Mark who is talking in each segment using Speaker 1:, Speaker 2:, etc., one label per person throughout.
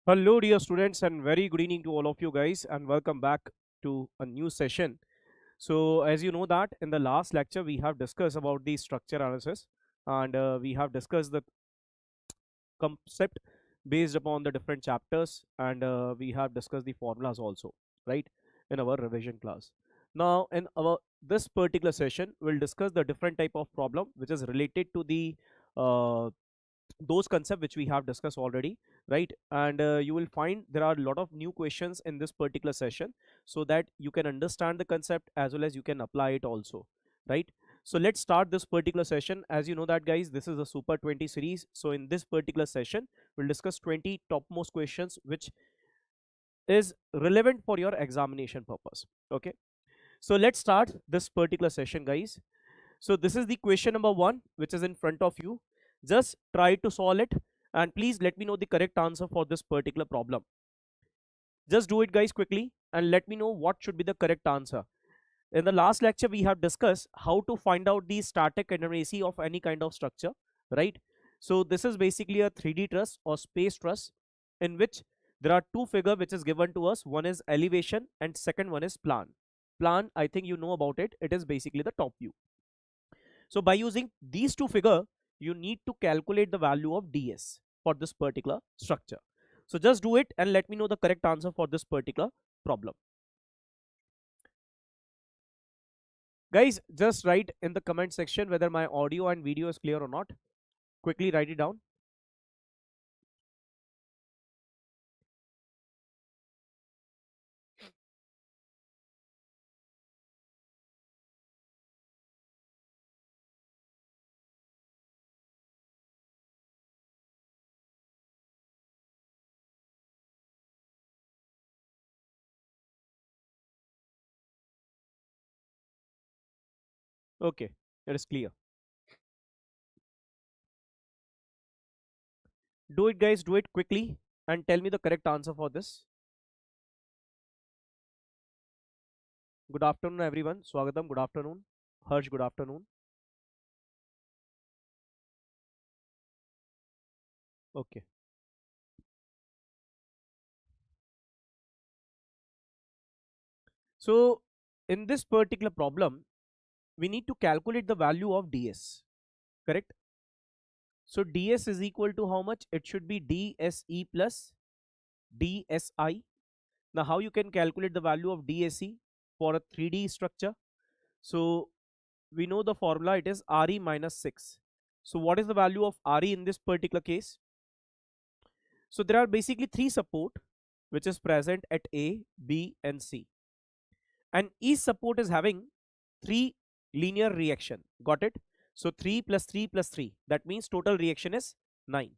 Speaker 1: Hello, dear students, and very good evening to all of you guys, and welcome back to a new session. So, as you know that in the last lecture we have discussed about the structure analysis, and we have discussed the concept based upon the different chapters, and we have discussed the formulas also, right, in our revision class. Now, in our this particular session, we'll discuss the different type of problem which is related to the uh, those concepts which we have discussed already, right? And you will find there are a lot of new questions in this particular session, so that you can understand the concept as well as you can apply it also, right? So let's start this particular session. As you know that, guys, this is a super 20 series. So in this particular session we'll discuss 20 topmost questions which is relevant for your examination purpose. Okay, so let's start this particular session, guys. So this is the question number 1 which is in front of you. Just try to solve it, and please let me know the correct answer for this particular problem. Just do it, guys, quickly, and let me know what should be the correct answer. In the last lecture we have discussed how to find out the static indeterminacy of any kind of structure, right? So this is basically a 3D truss or space truss, in which there are two figures which is given to us. One is elevation and second one is plan. I think you know about it. It is basically the top view. So by using these two figures, you need to calculate the value of ds for this particular structure. So just do it and let me know the correct answer for this particular problem. Guys, just write in the comment section whether my audio and video is clear or not. Quickly write it down. Okay, it is clear. Do it, guys, do it quickly and tell me the correct answer for this. Good afternoon, everyone. Swagatam, good afternoon. Harsh, good afternoon. Okay. So in this particular problem, we need to calculate the value of ds, correct? So ds is equal to how much? It should be dse plus dsi. Now how you can calculate the value of dse for a 3D structure? So we know the formula, it is re minus 6. So what is the value of re in this particular case? So there are basically three support which is present at A, B and C, and each support is having three linear reaction. Got it? So 3 plus 3 plus 3, that means total reaction is 9.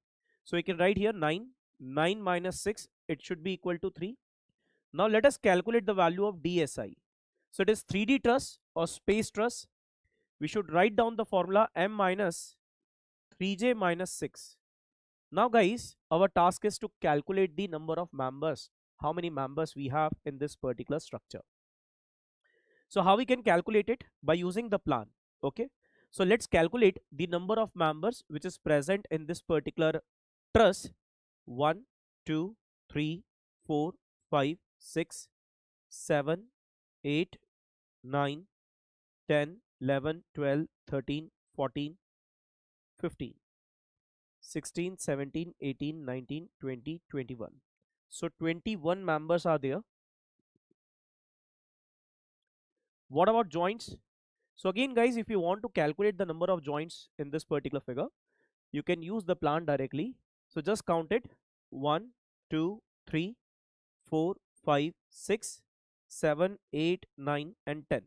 Speaker 1: So we can write here 9 minus 6, it should be equal to 3. Now let us calculate the value of dsi. So it is 3D truss or space truss. We should write down the formula m minus 3j minus 6. Now guys, our task is to calculate the number of members, how many members we have in this particular structure. So how we can calculate it? By using the plan. Okay, so let's calculate the number of members which is present in this particular truss. 1 2 3 4 5 6 7 8 9 10 11 12 13 14 15 16 17 18 19 20 21. So 21 members are there. What about joints? So again, guys, if you want to calculate the number of joints in this particular figure, you can use the plan directly. So just count it: 1 2 3 4 5 6 7 8 9 and 10.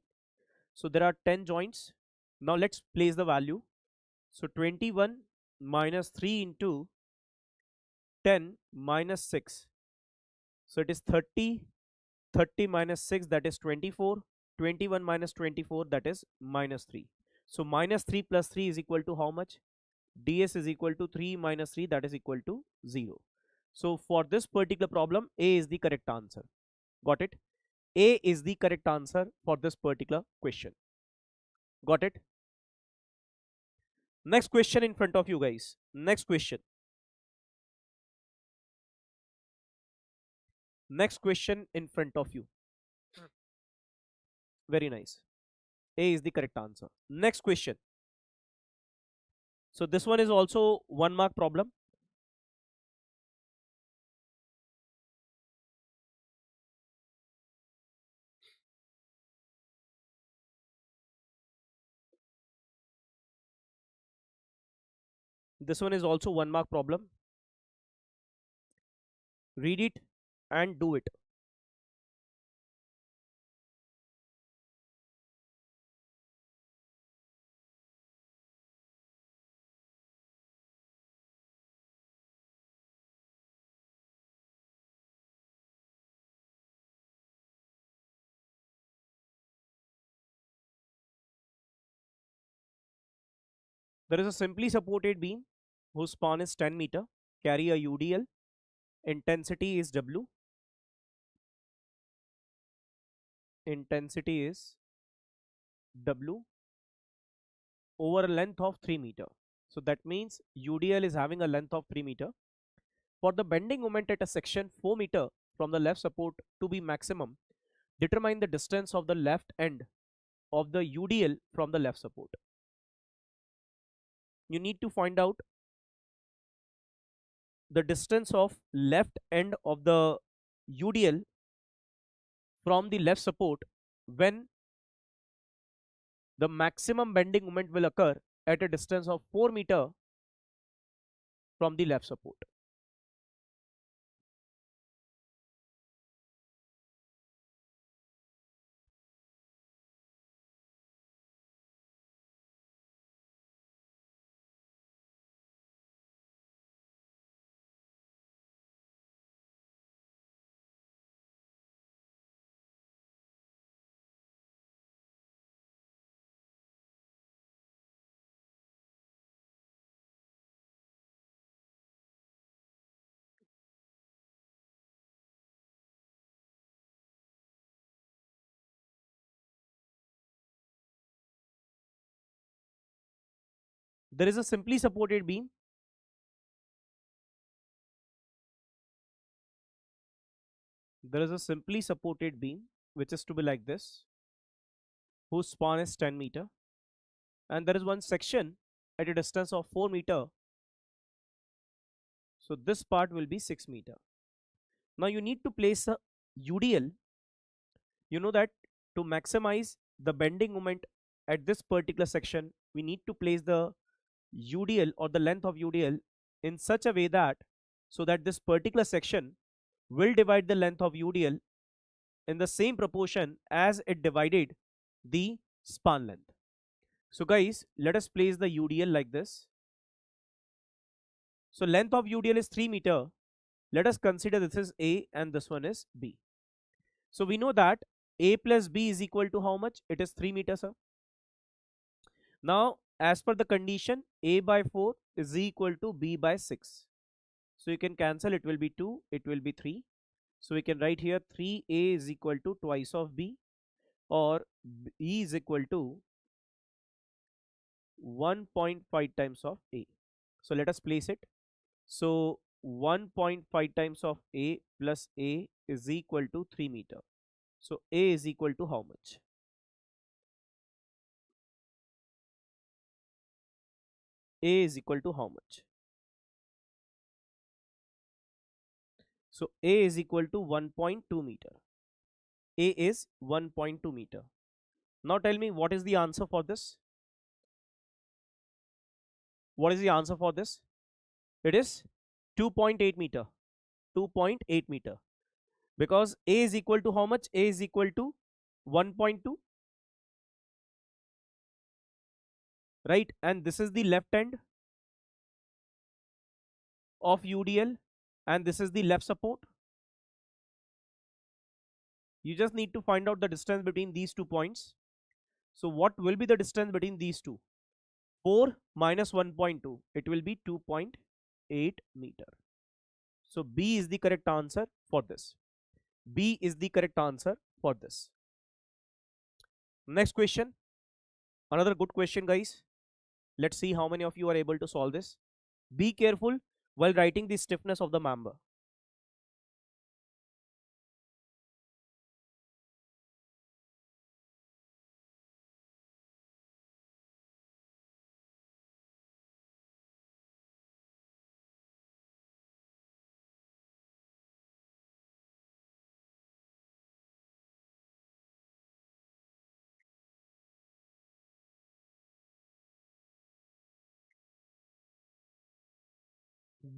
Speaker 1: So there are 10 joints. Now let's place the value. So 21 minus 3 into 10 minus 6. So it is 30. 30 minus 6, that is 24. 21 minus 24, that is minus 3. So minus 3 plus 3 is equal to how much? ds is equal to 3 minus 3, that is equal to 0. So for this particular problem, A is the correct answer. Got it? A is the correct answer for this particular question. Got it? Next question in front of you, guys. Next question. Next question in front of you. Very nice. A is the correct answer. Next question. So this one is also 1 mark problem. This one is also 1 mark problem. Read it and do it. There is a simply supported beam whose span is 10 meter, carry a UDL, intensity is W, intensity is W over a length of 3 meter. So that means UDL is having a length of 3 meter. For the bending moment at a section 4 meter from the left support to be maximum, determine the distance of the left end of the UDL from the left support. You need to find out the distance of left end of the UDL from the left support when the maximum bending moment will occur at a distance of 4 meter from the left support. There is a simply supported beam. There is a simply supported beam which is to be like this, whose span is 10 meter, and there is one section at a distance of 4 meter. So this part will be 6 meter. Now you need to place a UDL. You know that to maximize the bending moment at this particular section, we need to place the UDL or the length of UDL in such a way that so that this particular section will divide the length of UDL in the same proportion as it divided the span length. So guys, let us place the UDL like this. So length of UDL is 3 meter. Let us consider this is A and this one is B. So we know that A plus B is equal to how much? It is 3 meters, sir. Now, as per the condition, A by 4 is equal to B by 6. So you can cancel, it will be 2, it will be 3. So we can write here 3A is equal to twice of B, or B is equal to 1.5 times of A. So let us place it. So 1.5 times of A plus A is equal to 3 meter. So A is equal to how much? A is equal to how much? So A is equal to 1.2 meter. A is 1.2 meter. Now tell me what is the answer for this? What is the answer for this? It is 2.8 meter. 2.8 meter. Because A is equal to how much? A is equal to 1.2. Right? And this is the left end of UDL and this is the left support. You just need to find out the distance between these 2 points. So what will be the distance between these two? 4 minus 1.2. It will be 2.8 meter. So B is the correct answer for this. B is the correct answer for this. Next question. Another good question, guys. Let's see how many of you are able to solve this. Be careful while writing the stiffness of the member.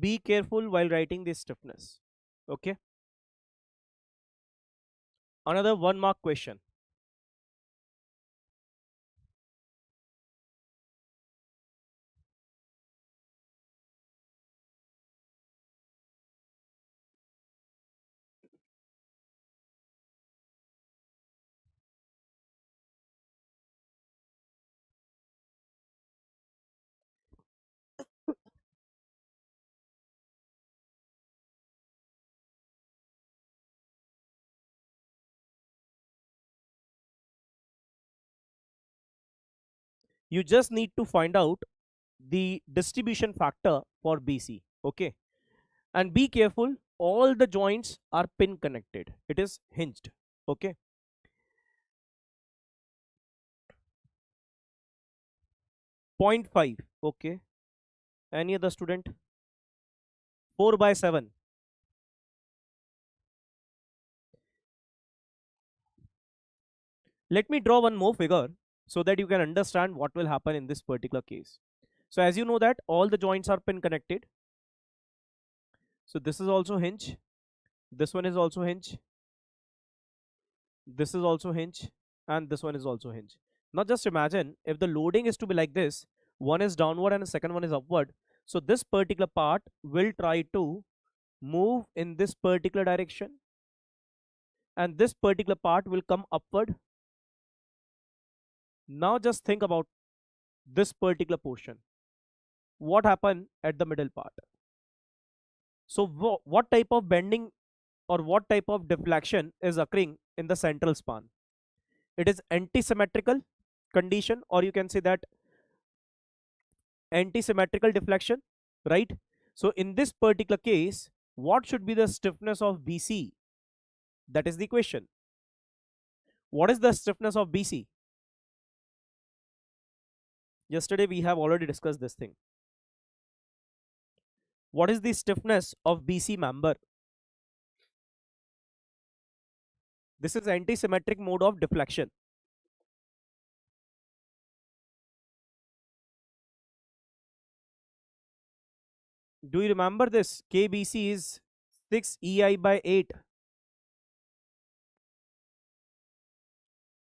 Speaker 1: Be careful while writing this stiffness. Okay. Another 1 mark question. You just need to find out the distribution factor for BC. Okay. And be careful, all the joints are pin connected. It is hinged. Okay. 0.5. Okay. Any other student? 4 by 7. Let me draw one more figure so that you can understand what will happen in this particular case. So as you know that all the joints are pin connected. So this is also hinge. This one is also hinge. This is also hinge. And this one is also hinge. Now just imagine if the loading is to be like this, one is downward and the second one is upward. So this particular part will try to move in this particular direction, and this particular part will come upward. Now just think about this particular portion. What happened at the middle part? So what type of bending or what type of deflection is occurring in the central span? It is anti-symmetrical condition, or you can say that anti-symmetrical deflection, right? So in this particular case, what should be the stiffness of BC? That is the question. What is the stiffness of BC? Yesterday we have already discussed this thing. What is the stiffness of BC member? This is anti-symmetric mode of deflection. Do you remember this? KBC is 6 EI by 8.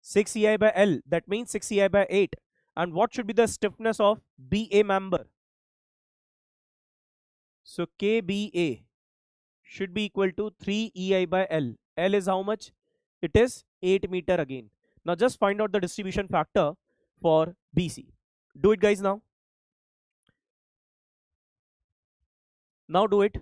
Speaker 1: 6 EI by L. That means 6 EI by 8. And what should be the stiffness of BA member? So KBA should be equal to 3 EI by L. L is how much? It is 8 meter again. Now just find out the distribution factor for BC. Do it guys now. Now do it.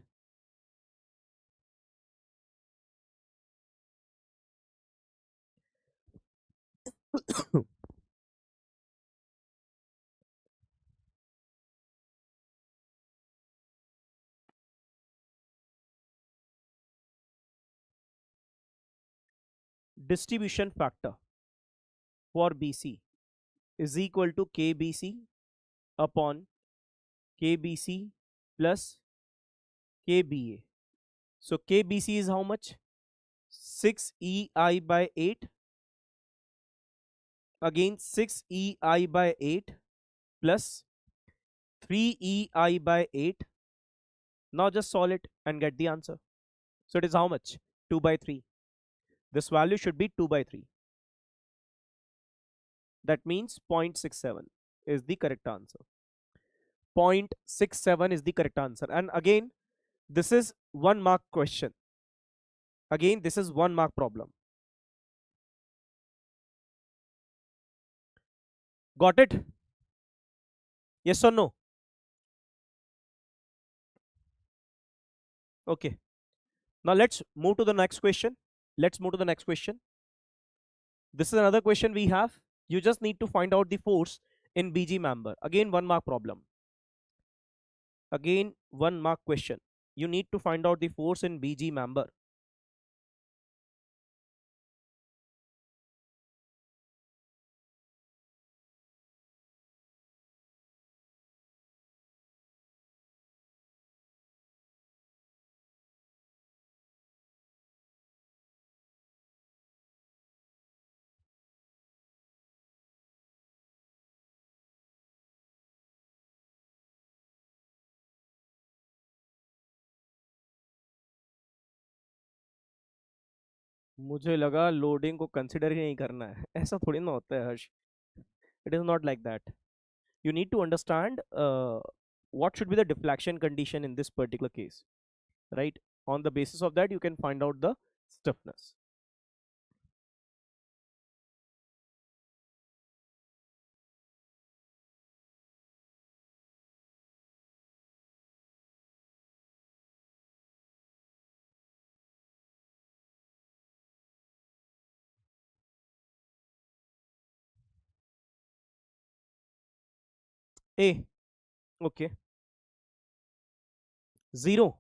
Speaker 1: Distribution factor for BC is equal to KBC upon KBC plus KBA. So KBC is how much? 6 EI by 8, again 6 EI by 8 plus 3 EI by 8. Now just solve it and get the answer. So it is how much? 2 by 3. This value should be 2 by 3. That means 0.67 is the correct answer. 0.67 is the correct answer. And again, this is 1 mark question. Again, this is 1 mark problem. Got it? Yes or no? Okay. Now let's move to the next question. Let's move to the next question. This is another question we have. You just need to find out the force in BG member. Again, 1 mark problem. Again, 1 mark question. You need to find out the force in BG member. मुझे लगा loading को consider ही नहीं करना है। ऐसा थोड़ी ना होता है Harsh. It is not like that. You need to understand what should be the deflection condition in this particular case, right? On the basis of that, you can find out the stiffness. A. Okay. 0.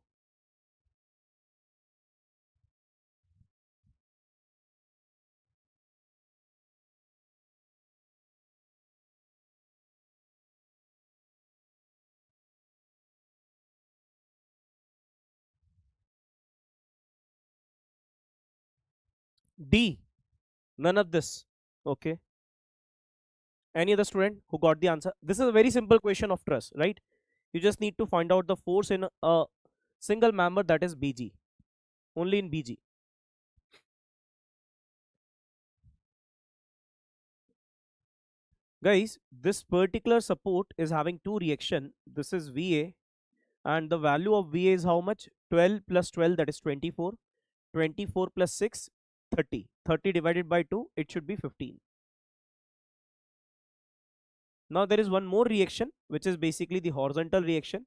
Speaker 1: D. None of this. Okay. Any other student who got the answer? This is a very simple question of truss, right? You just need to find out the force in a single member, that is BG. Only in BG. Guys, this particular support is having two reaction. This is VA, and the value of VA is how much? 12 plus 12, that is 24. 24 plus 6, 30. 30 divided by 2, it should be 15. Now there is one more reaction, which is basically the horizontal reaction,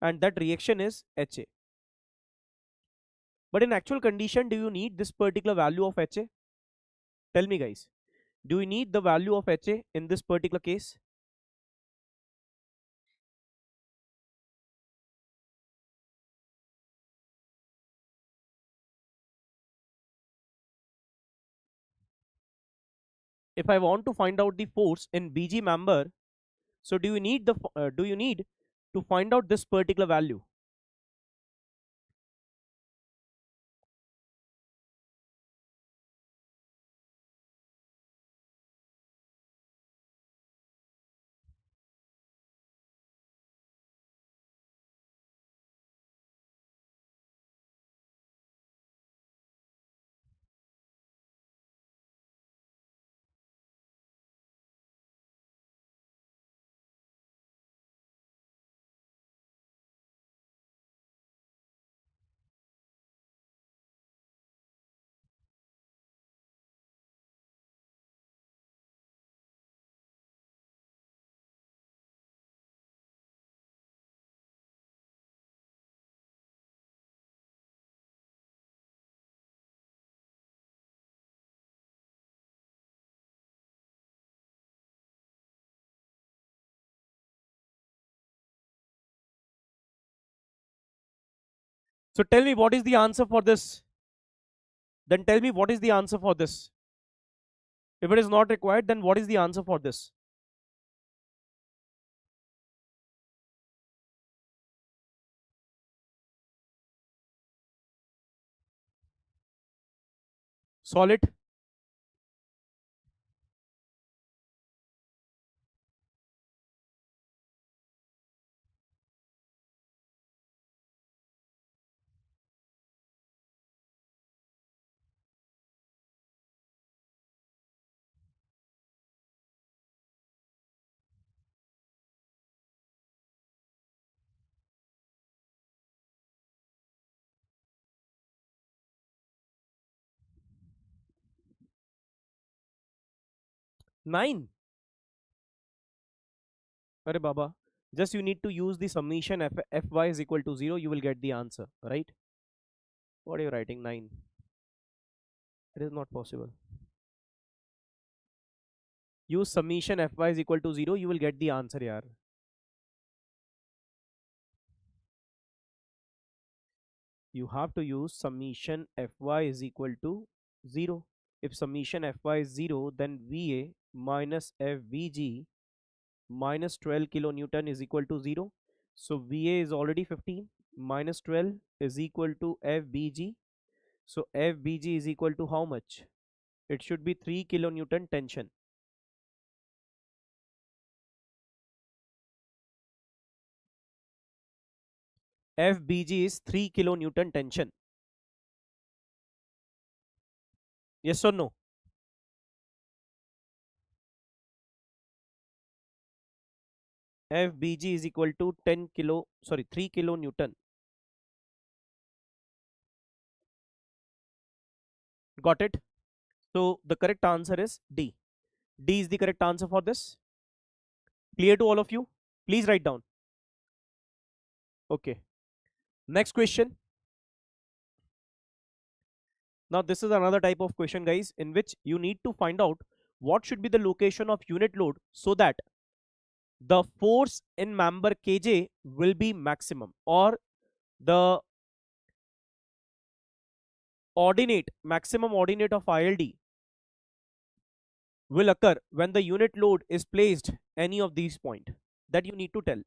Speaker 1: and that reaction is HA. But in actual condition, do you need this particular value of HA? Tell me, guys. Do you need the value of HA in this particular case? If I want to find out the force in BG member, so do you need to find out this particular value? So tell me what is the answer for this. Then tell me what is the answer for this. If it is not required, then what is the answer for this? Solid. 9. Arey Baba. Just you need to use the summation fy is equal to 0. You will get the answer, right? What are you writing? 9. It is not possible. Use summation fy is equal to 0. You will get the answer, yaar. You have to use summation fy is equal to 0. If summation fy is 0, then va minus fvg minus 12 kilonewton is equal to 0. So va is already 15, minus 12 is equal to fbg. So fbg is equal to how much? It should be 3 kilonewton tension. fbg is 3 kilonewton tension. Yes or no? FBG is equal to 10 kilo, sorry, 3 kilo Newton. Got it? So the correct answer is D. D is the correct answer for this. Clear to all of you? Please write down. Okay. Next question. Now this is another type of question, guys, in which you need to find out what should be the location of unit load so that the force in member kj will be maximum, or the ordinate maximum ordinate of ILD will occur when the unit load is placed any of these point, that you need to tell.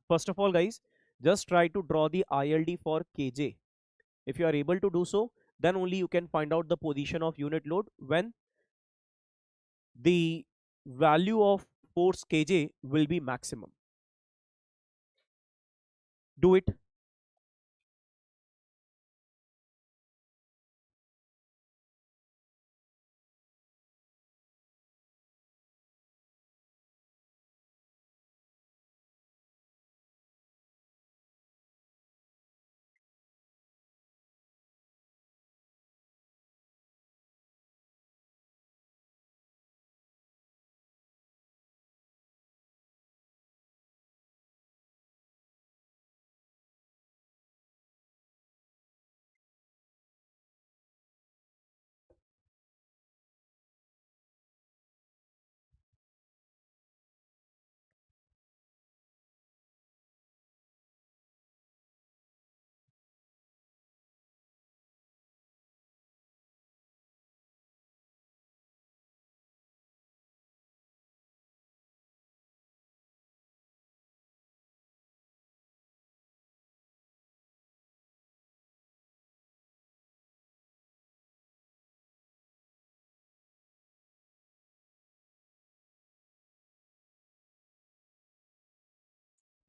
Speaker 1: First of all, guys, just try to draw the ILD for kj. If you are able to do so, then only you can find out the position of unit load when the value of force kj will be maximum. Do it.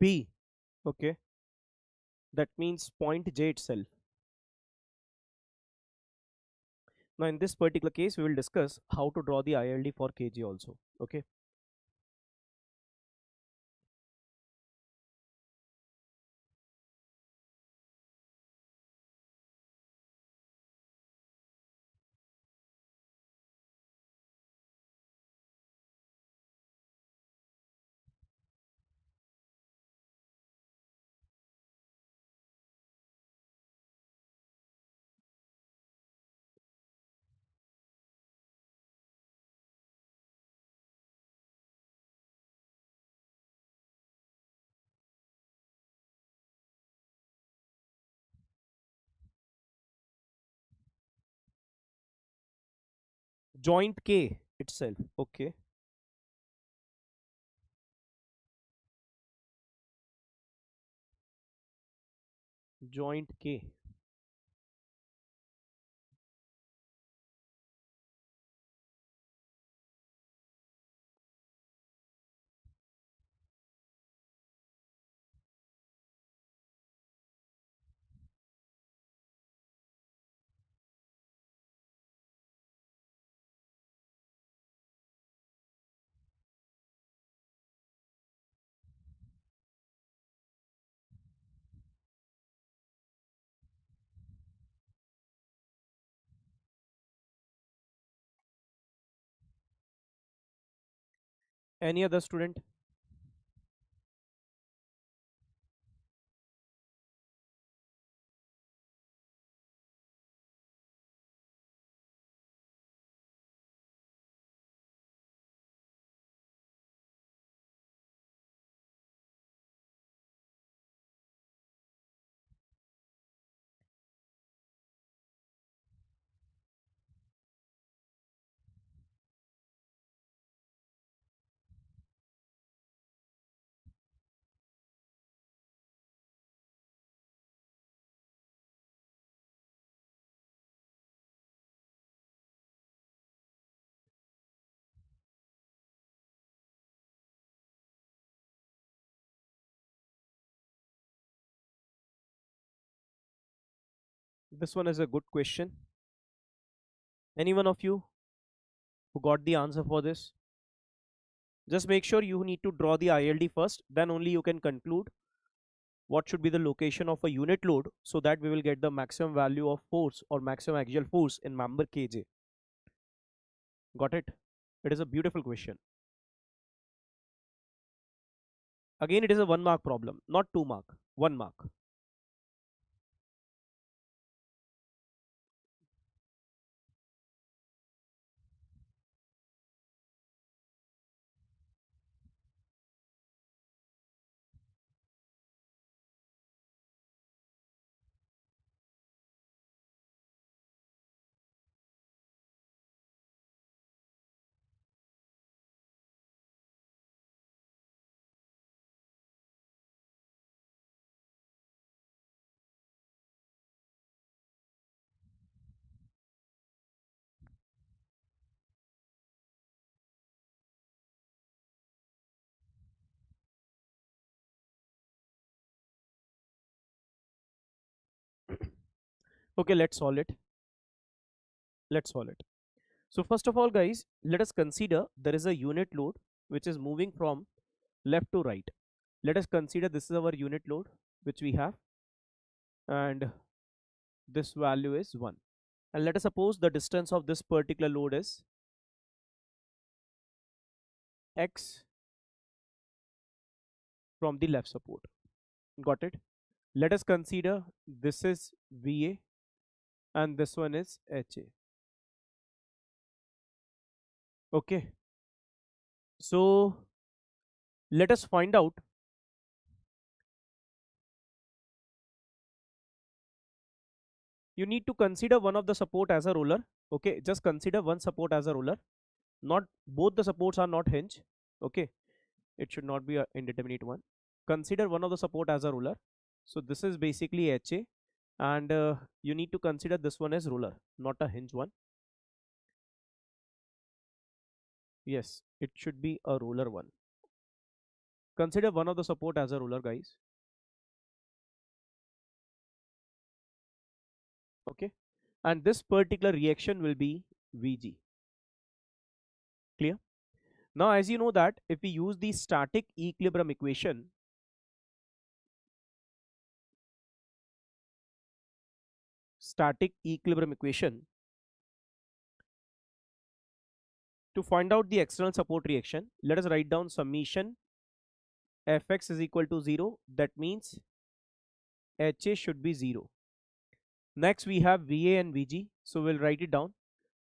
Speaker 1: P. Okay. That means point j itself. Now in this particular case, we will discuss how to draw the ILD for kg also. Okay. Joint K itself. Okay. Joint K. Any other student? This one is a good question. Any one of you who got the answer for this? Just make sure you need to draw the ILD first, then only you can conclude what should be the location of a unit load, so that we will get the maximum value of force or maximum axial force in member kj. Got it? It is a beautiful question. Again, it is a 1 mark problem, not 2 mark, 1 mark. Okay, let's solve it. Let's solve it. So first of all, guys, let us consider there is a unit load which is moving from left to right. Let us consider this is our unit load which we have, and this value is 1. And let us suppose the distance of this particular load is x from the left support. Got it? Let us consider this is VA and this one is HA. Okay. So let us find out you need to consider one of the support as a roller. Okay, just consider one support as a roller. Not both the supports are not hinge. Okay, it should not be an indeterminate one. Consider one of the support as a roller. So this is basically HA, and you need to consider this one as roller, not a hinge one. Yes, it should be a roller one. Consider one of the support as a roller, guys. Okay, and this particular reaction will be Vg. Clear? Now, as you know that if we use the static equilibrium equation, to find out the external support reaction, let us write down summation Fx is equal to 0. That means HA should be 0. Next we have VA and VG. So we'll write it down.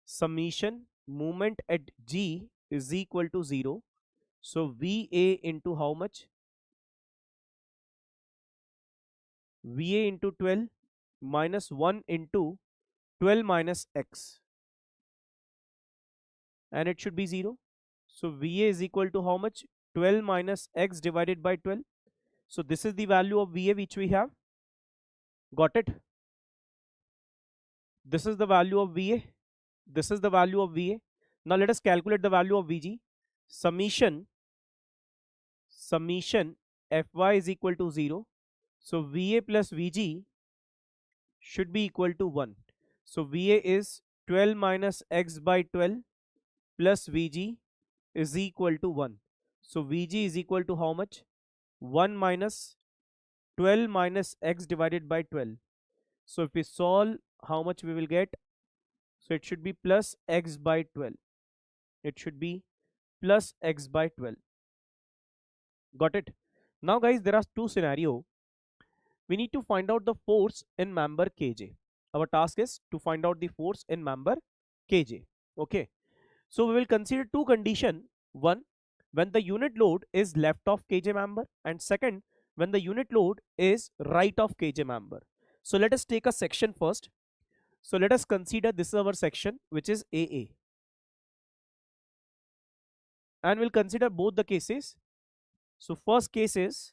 Speaker 1: Summation moment at G is equal to 0. So VA into how much? VA into 12 minus 1 into 12 minus X. And it should be 0. So VA is equal to how much? 12 minus X divided by 12. So this is the value of VA which we have. Got it? This is the value of VA. This is the value of VA. Now let us calculate the value of VG. Summation Fy is equal to 0. So VA plus VG should be equal to 1. So VA is 12 minus X by 12 plus VG is equal to 1. So VG is equal to how much? 1 minus 12 minus X divided by 12. So if we solve, how much we will get? So it should be plus X by 12. It should be plus X by 12. Got it? Now guys, there are two scenarios. We need to find out the force in member Kj. Our task is to find out the force in member Kj. Okay. So we will consider two conditions. One, when the unit load is left of Kj member, and second, when the unit load is right of Kj member. So let us take a section first. So let us consider this is our section which is AA. And we'll consider both the cases. So first case is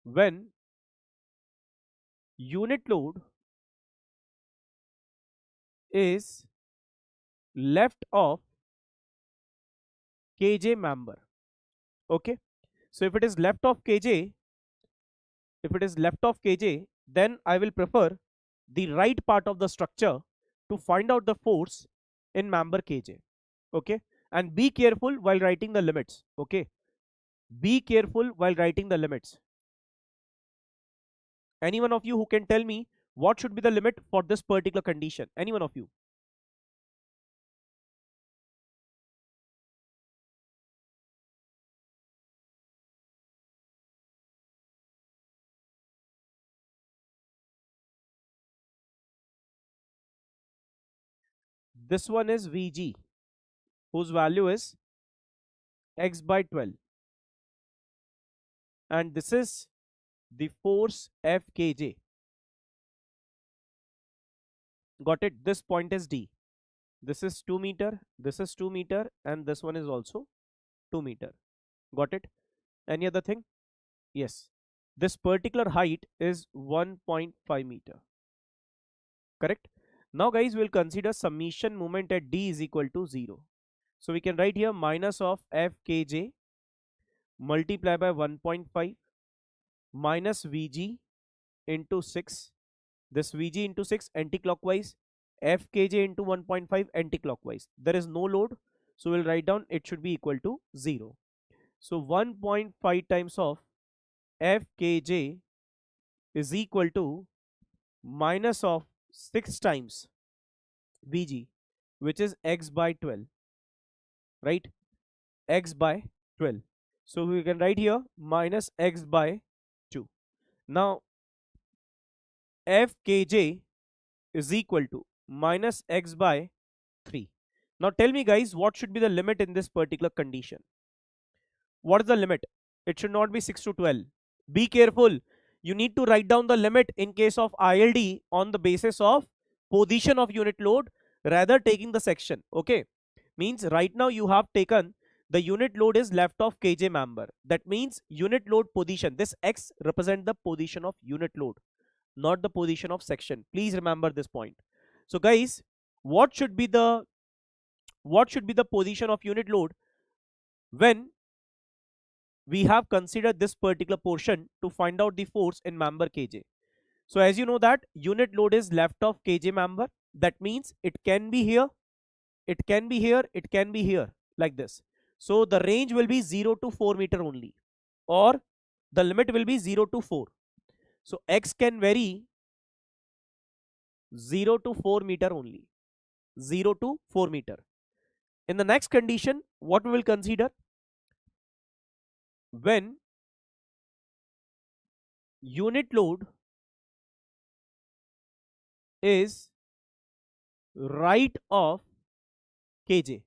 Speaker 1: when unit load is left of Kj member. Okay. So if it is left of Kj, then I will prefer the right part of the structure to find out the force in member kj. Okay, and be careful while writing the limits. Okay, be careful while writing the limits. Any one of you who can tell me what should be the limit for this particular condition? Any one of you? This one is Vg, whose value is x by 12, and this is the force Fkj. Got it? This point is D. This is 2 meter, this is 2 meter, and this one is also 2 meter. Got it? Any other thing? Yes. This particular height is 1.5 meter. Correct? Now guys, we'll consider summation moment at D is equal to 0. So we can write here minus of Fkj multiply by 1.5 minus Vg into 6. This Vg into 6 anti-clockwise, Fkj into 1.5 anti-clockwise. There is no load, so we'll write down it should be equal to 0. So 1.5 times of Fkj is equal to minus of 6 times Vg, which is x by 12, right? X by 12. So we can write here minus x by 2. Now Fkj is equal to minus x by 3. Now tell me guys, what should be the limit in this particular condition? What is the limit? It should not be 6 to 12. Be careful. You need to write down the limit in case of ILD on the basis of position of unit load rather taking the section. Okay, means right now you have taken the unit load is left of kj member. That means unit load position. This x represent the position of unit load, not the position of section. Please remember this point. So guys, what should be the position of unit load when we have considered this particular portion to find out the force in member kj? So as you know that unit load is left of kj member, that means it can be here, it can be here, it can be here, like this. So the range will be 0 to 4 meter only, or the limit will be 0 to 4. So x can vary 0 to 4 meter only, 0 to 4 meter. In the next condition, what we will consider, when unit load is right of kj.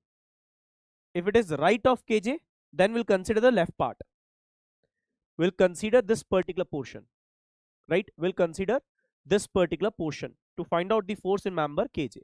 Speaker 1: If it is right of kj, then we'll consider the left part. We'll consider this particular portion, right? We'll consider this particular portion to find out the force in member kj.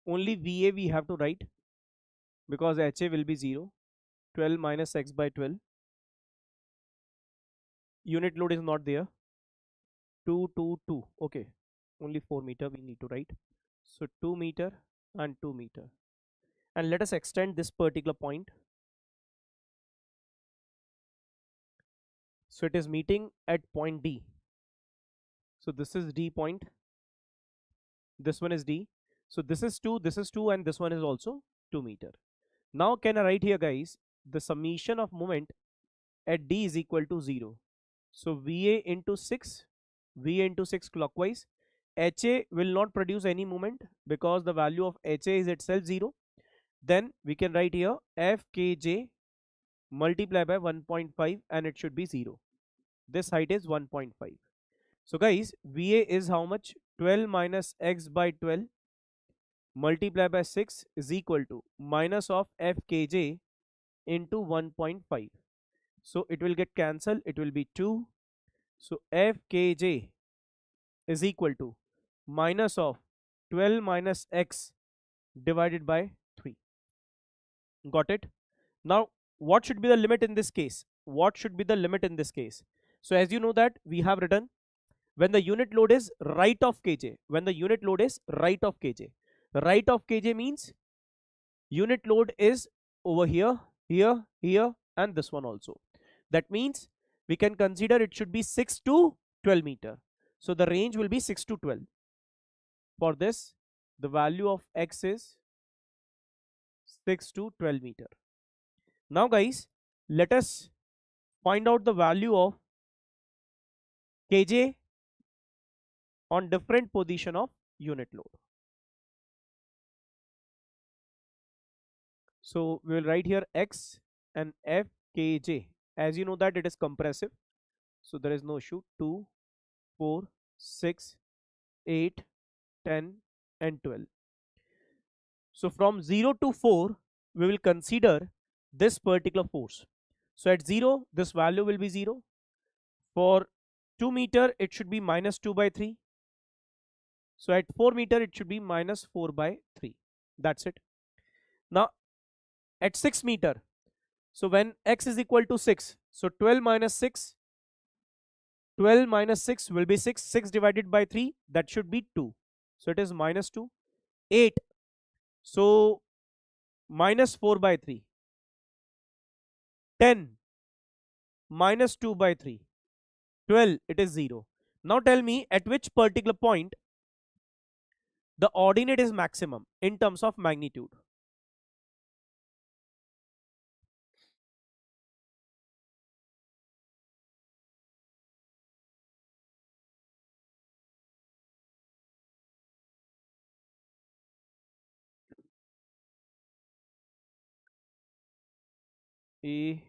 Speaker 1: Only VA we have to write because HA will be 0. 12 minus x by 12. Unit load is not there. 2, 2, 2. Okay. Only 4 meter we need to write. So 2 meter and 2 meter. And let us extend this particular point. So it is meeting at point D. So this is D point. This one is D. So this is 2, and this one is also 2 meter. Now can I write here guys, the summation of moment at D is equal to 0. So VA into 6, VA into 6 clockwise. HA will not produce any moment because the value of HA is itself 0. Then we can write here Fkj multiply by 1.5 and it should be 0. This height is 1.5. So guys, VA is how much? 12 minus x by 12 multiply by 6 is equal to minus of fkj into 1.5. So it will get cancelled, it will be 2. So fkj is equal to minus of 12 minus x divided by 3. Got it? Now, what should be the limit in this case? What should be the limit in this case? So as you know that we have written when the unit load is right of kj, when the unit load is right of kj. Right of kj means unit load is over here, here, here, and this one also. That means we can consider it should be 6 to 12 meter. So the range will be 6 to 12. For this, the value of x is 6 to 12 meter. Now guys, let us find out the value of kj on different position of unit load. So we will write here x and f kj. As you know that it is compressive, so there is no issue. 2, 4, 6, 8, 10 and 12. So from 0 to 4 we will consider this particular force. So at 0 this value will be 0. For 2 meter it should be minus 2 by 3. So at 4 meter it should be minus 4 by 3. That's it. Now at 6 meter, so when x is equal to 6, so 12 minus 6, 12 minus 6 will be 6. 6 divided by 3, that should be 2. So it is minus 2. 8, so minus 4 by 3. 10 minus 2 by 3. 12, it is 0. Now tell me at which particular point the ordinate is maximum in terms of magnitude. A,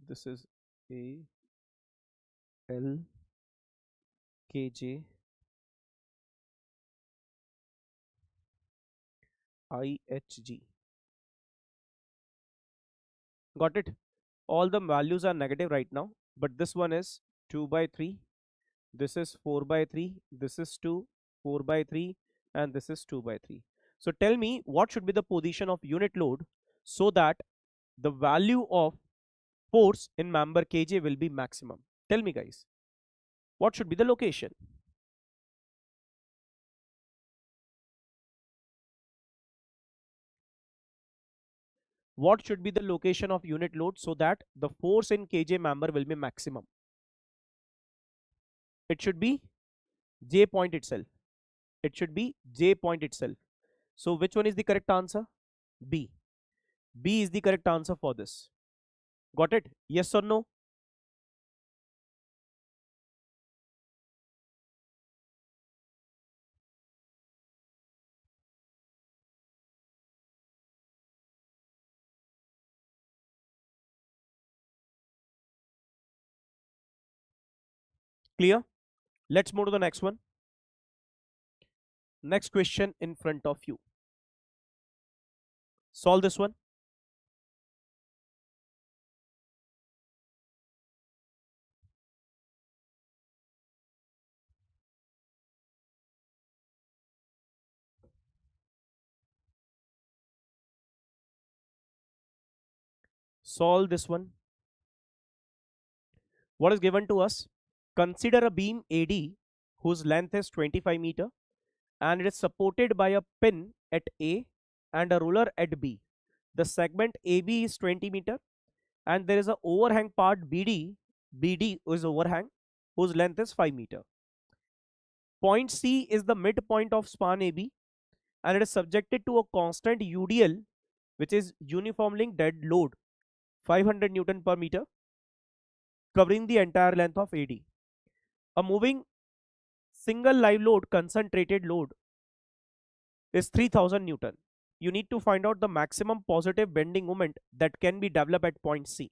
Speaker 1: this is A, L, KJ, IHG. Got it? All the values are negative right now, but this one is 2 by 3, this is 4 by 3, this is 2, 4 by 3, and this is 2 by 3. So tell me what should be the position of unit load so that the value of force in member kj will be maximum. Tell me guys, what should be the location? What should be the location of unit load so that the force in kj member will be maximum? It should be j point itself. It should be j point itself. So which one is the correct answer? B. B is the correct answer for this. Got it? Yes or no? Clear? Let's move to the next one. Next question in front of you. Solve this one. Solve this one. What is given to us? Consider a beam AD whose length is 25 meter and it is supported by a pin at A and a ruler at B. The segment AB is 20 meter and there is a overhang part BD is overhang whose length is 5 meter. Point C is the midpoint of span AB and it is subjected to a constant UDL, which is uniformly dead load 500 Newton per meter covering the entire length of AD. A moving single live load concentrated load is 3000 Newton. You need to find out the maximum positive bending moment that can be developed at point C.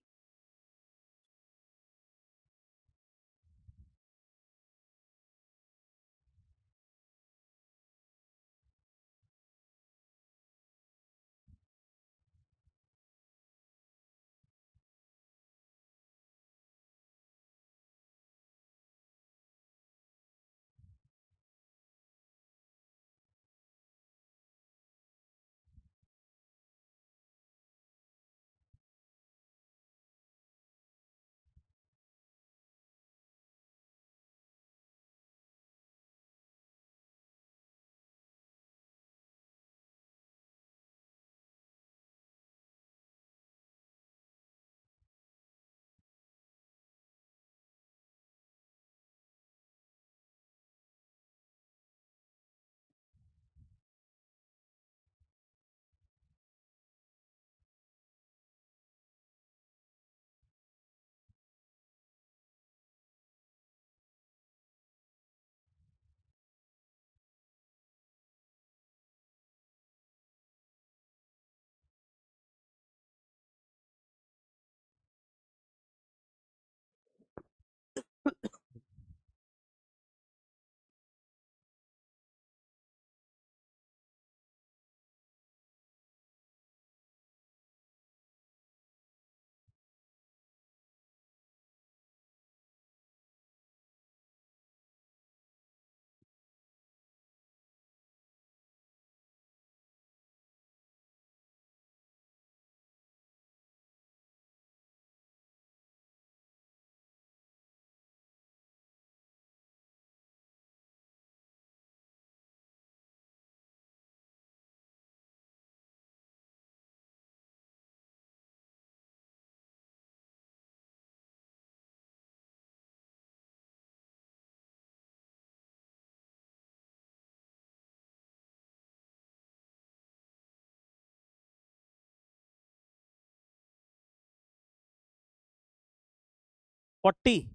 Speaker 1: 40.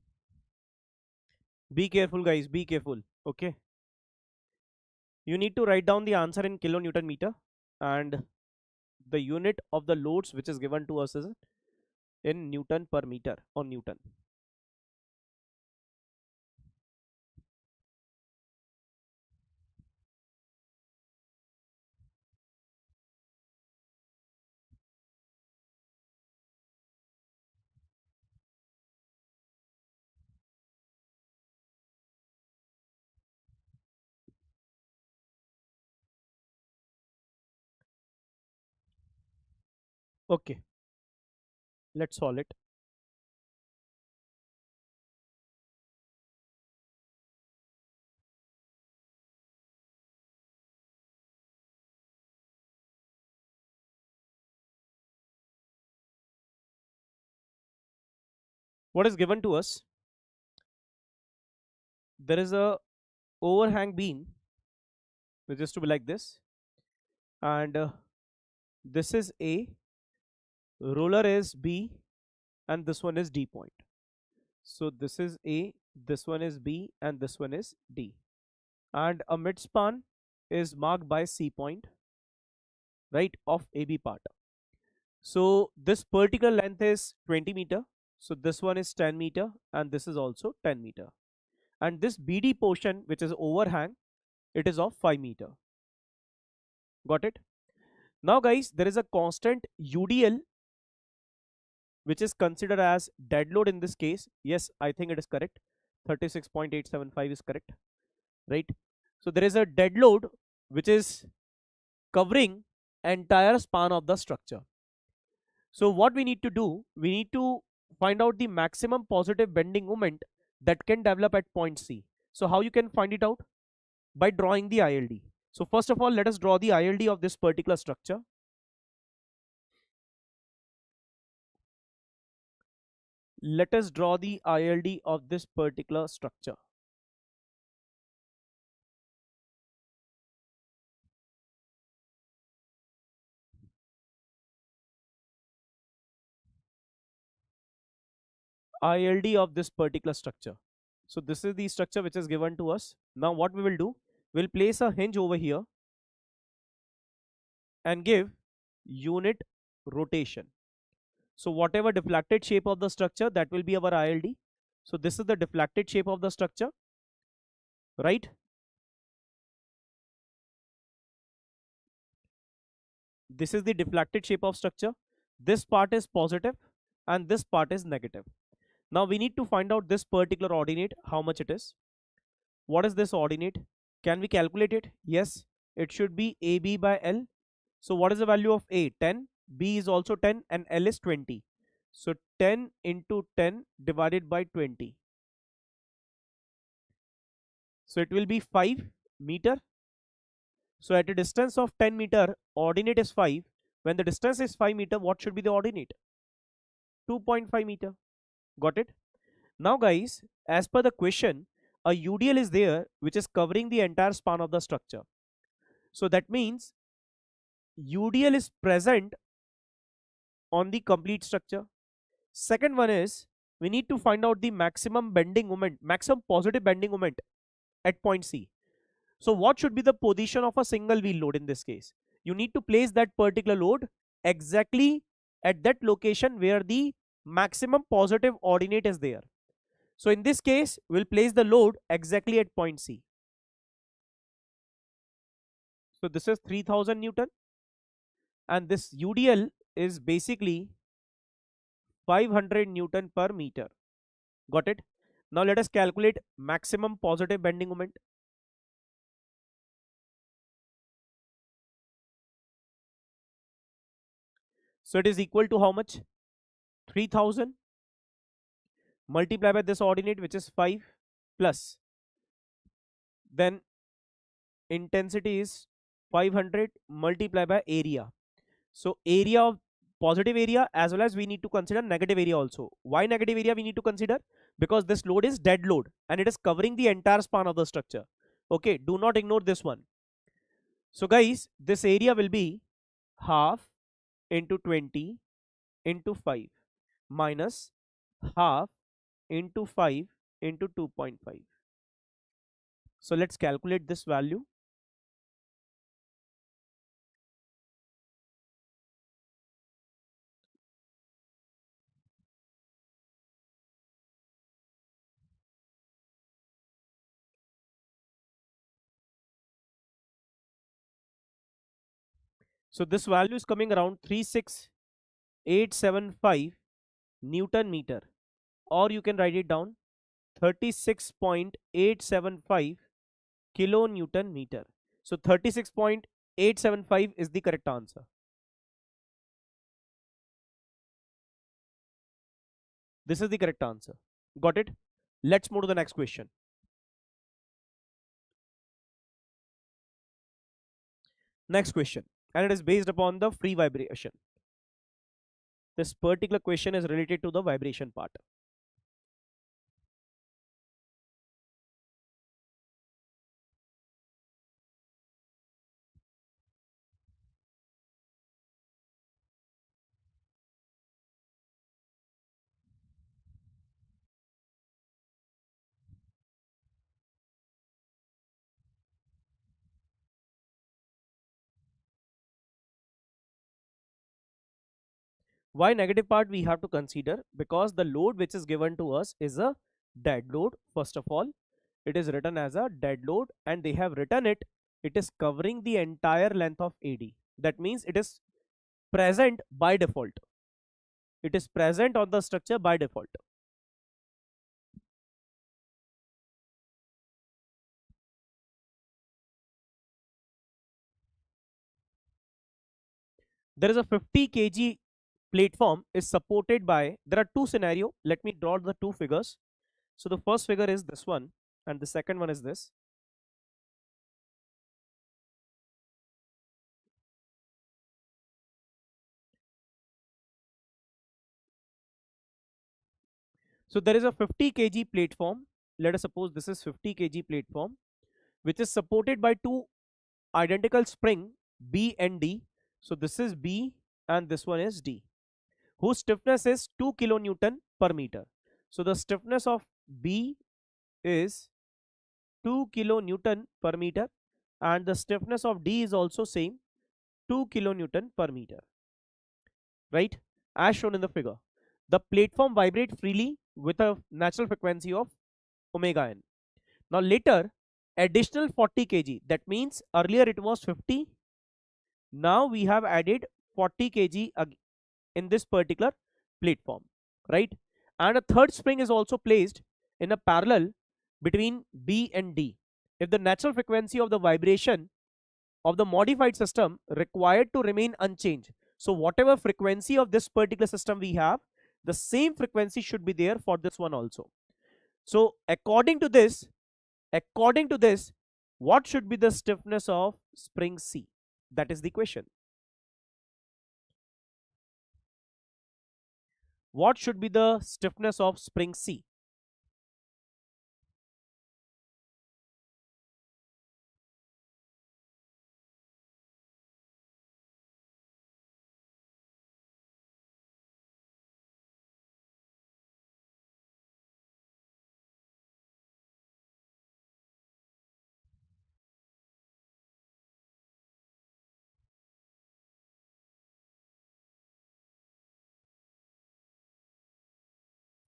Speaker 1: Be careful, guys. Be careful. Okay. You need to write down the answer in kilonewton meter, and the unit of the loads which is given to us is in Newton per meter or Newton. Okay, let's solve it. What is given to us? There is a overhang beam which is to be like this, and this is A, roller is B, and this one is D point. So this is A, this one is B, and this one is D. And a midspan is marked by C point, right, of AB part. So this particular length is 20 meter. So this one is 10 meter, and this is also 10 meter. And this BD portion, which is overhang, it is of 5 meter. Got it? Now guys, there is a constant UDL which is considered as dead load in this case. Yes, I think it is correct. 36.875 is correct, right? So there is a dead load which is covering entire span of the structure. So what we need to do, we need to find out the maximum positive bending moment that can develop at point C. So how you can find it out? By drawing the ILD. So first of all, let us draw the ILD of this particular structure. Let us draw the ILD of this particular structure. ILD of this particular structure. So this is the structure which is given to us. Now what we will do, we'll place a hinge over here and give unit rotation. So whatever deflected shape of the structure, that will be our ILD. So this is the deflected shape of the structure, right? This is the deflected shape of structure. This part is positive and this part is negative. Now we need to find out this particular ordinate, how much it is. What is this ordinate? Can we calculate it? Yes, it should be AB by L. So what is the value of A? 10. B is also 10 and L is 20. So 10 into 10 divided by 20. So it will be 5 meter. So at a distance of 10 meter, ordinate is 5. When the distance is 5 meter, what should be the ordinate? 2.5 meter. Got it? Now guys, as per the question, a UDL is there which is covering the entire span of the structure. So that means UDL is present on the complete structure. Second one is, we need to find out the maximum bending moment, maximum positive bending moment at point C. So what should be the position of a single wheel load in this case? You need to place that particular load exactly at that location where the maximum positive ordinate is there. So in this case, we'll place the load exactly at point C. So this is 3000 Newton, and this UDL is basically 500 Newton per meter. Got it? Now let us calculate maximum positive bending moment. So it is equal to how much? 3000 multiply by this ordinate, which is 5, plus then intensity is 500 multiply by area. So area of positive area, as well as we need to consider negative area also. Why negative area we need to consider? Because this load is dead load and it is covering the entire span of the structure. Okay, do not ignore this one. So guys, this area will be half into 20 into 5 minus half into 5 into 2.5. So let's calculate this value. So this value is coming around 36875 Newton meter, or you can write it down 36.875 kilonewton meter. So 36.875 is the correct answer. This is the correct answer. Got it? Let's move to the next question. Next question, and it is based upon the free vibration. This particular question is related to the vibration part. Why negative part we have to consider? Because the load which is given to us is a dead load. First of all, it is written as a dead load, and they have written it is covering the entire length of AD. That means it is present by default. It is present on the structure by default. There is a 50 kg platform is supported by, there are two scenarios. Let me draw the two figures. So the first figure is this one, and the second one is this. So there is a 50 kg platform. Let us suppose this is 50 kg platform, which is supported by two identical spring B and D. So this is B and this one is D, whose stiffness is 2 kilonewton per meter. So the stiffness of B is 2 kilonewton per meter, and the stiffness of D is also same, 2 kilonewton per meter, right? As shown in the figure. The platform vibrates freely with a natural frequency of omega n. Now later, additional 40 kg, that means earlier it was 50, now we have added 40 kg in this particular platform, right? And a third spring is also placed in a parallel between B and D. If the natural frequency of the vibration of the modified system required to remain unchanged, so whatever frequency of this particular system we have, the same frequency should be there for this one also. So according to this, what should be the stiffness of spring C? That is the question. What should be the stiffness of spring C?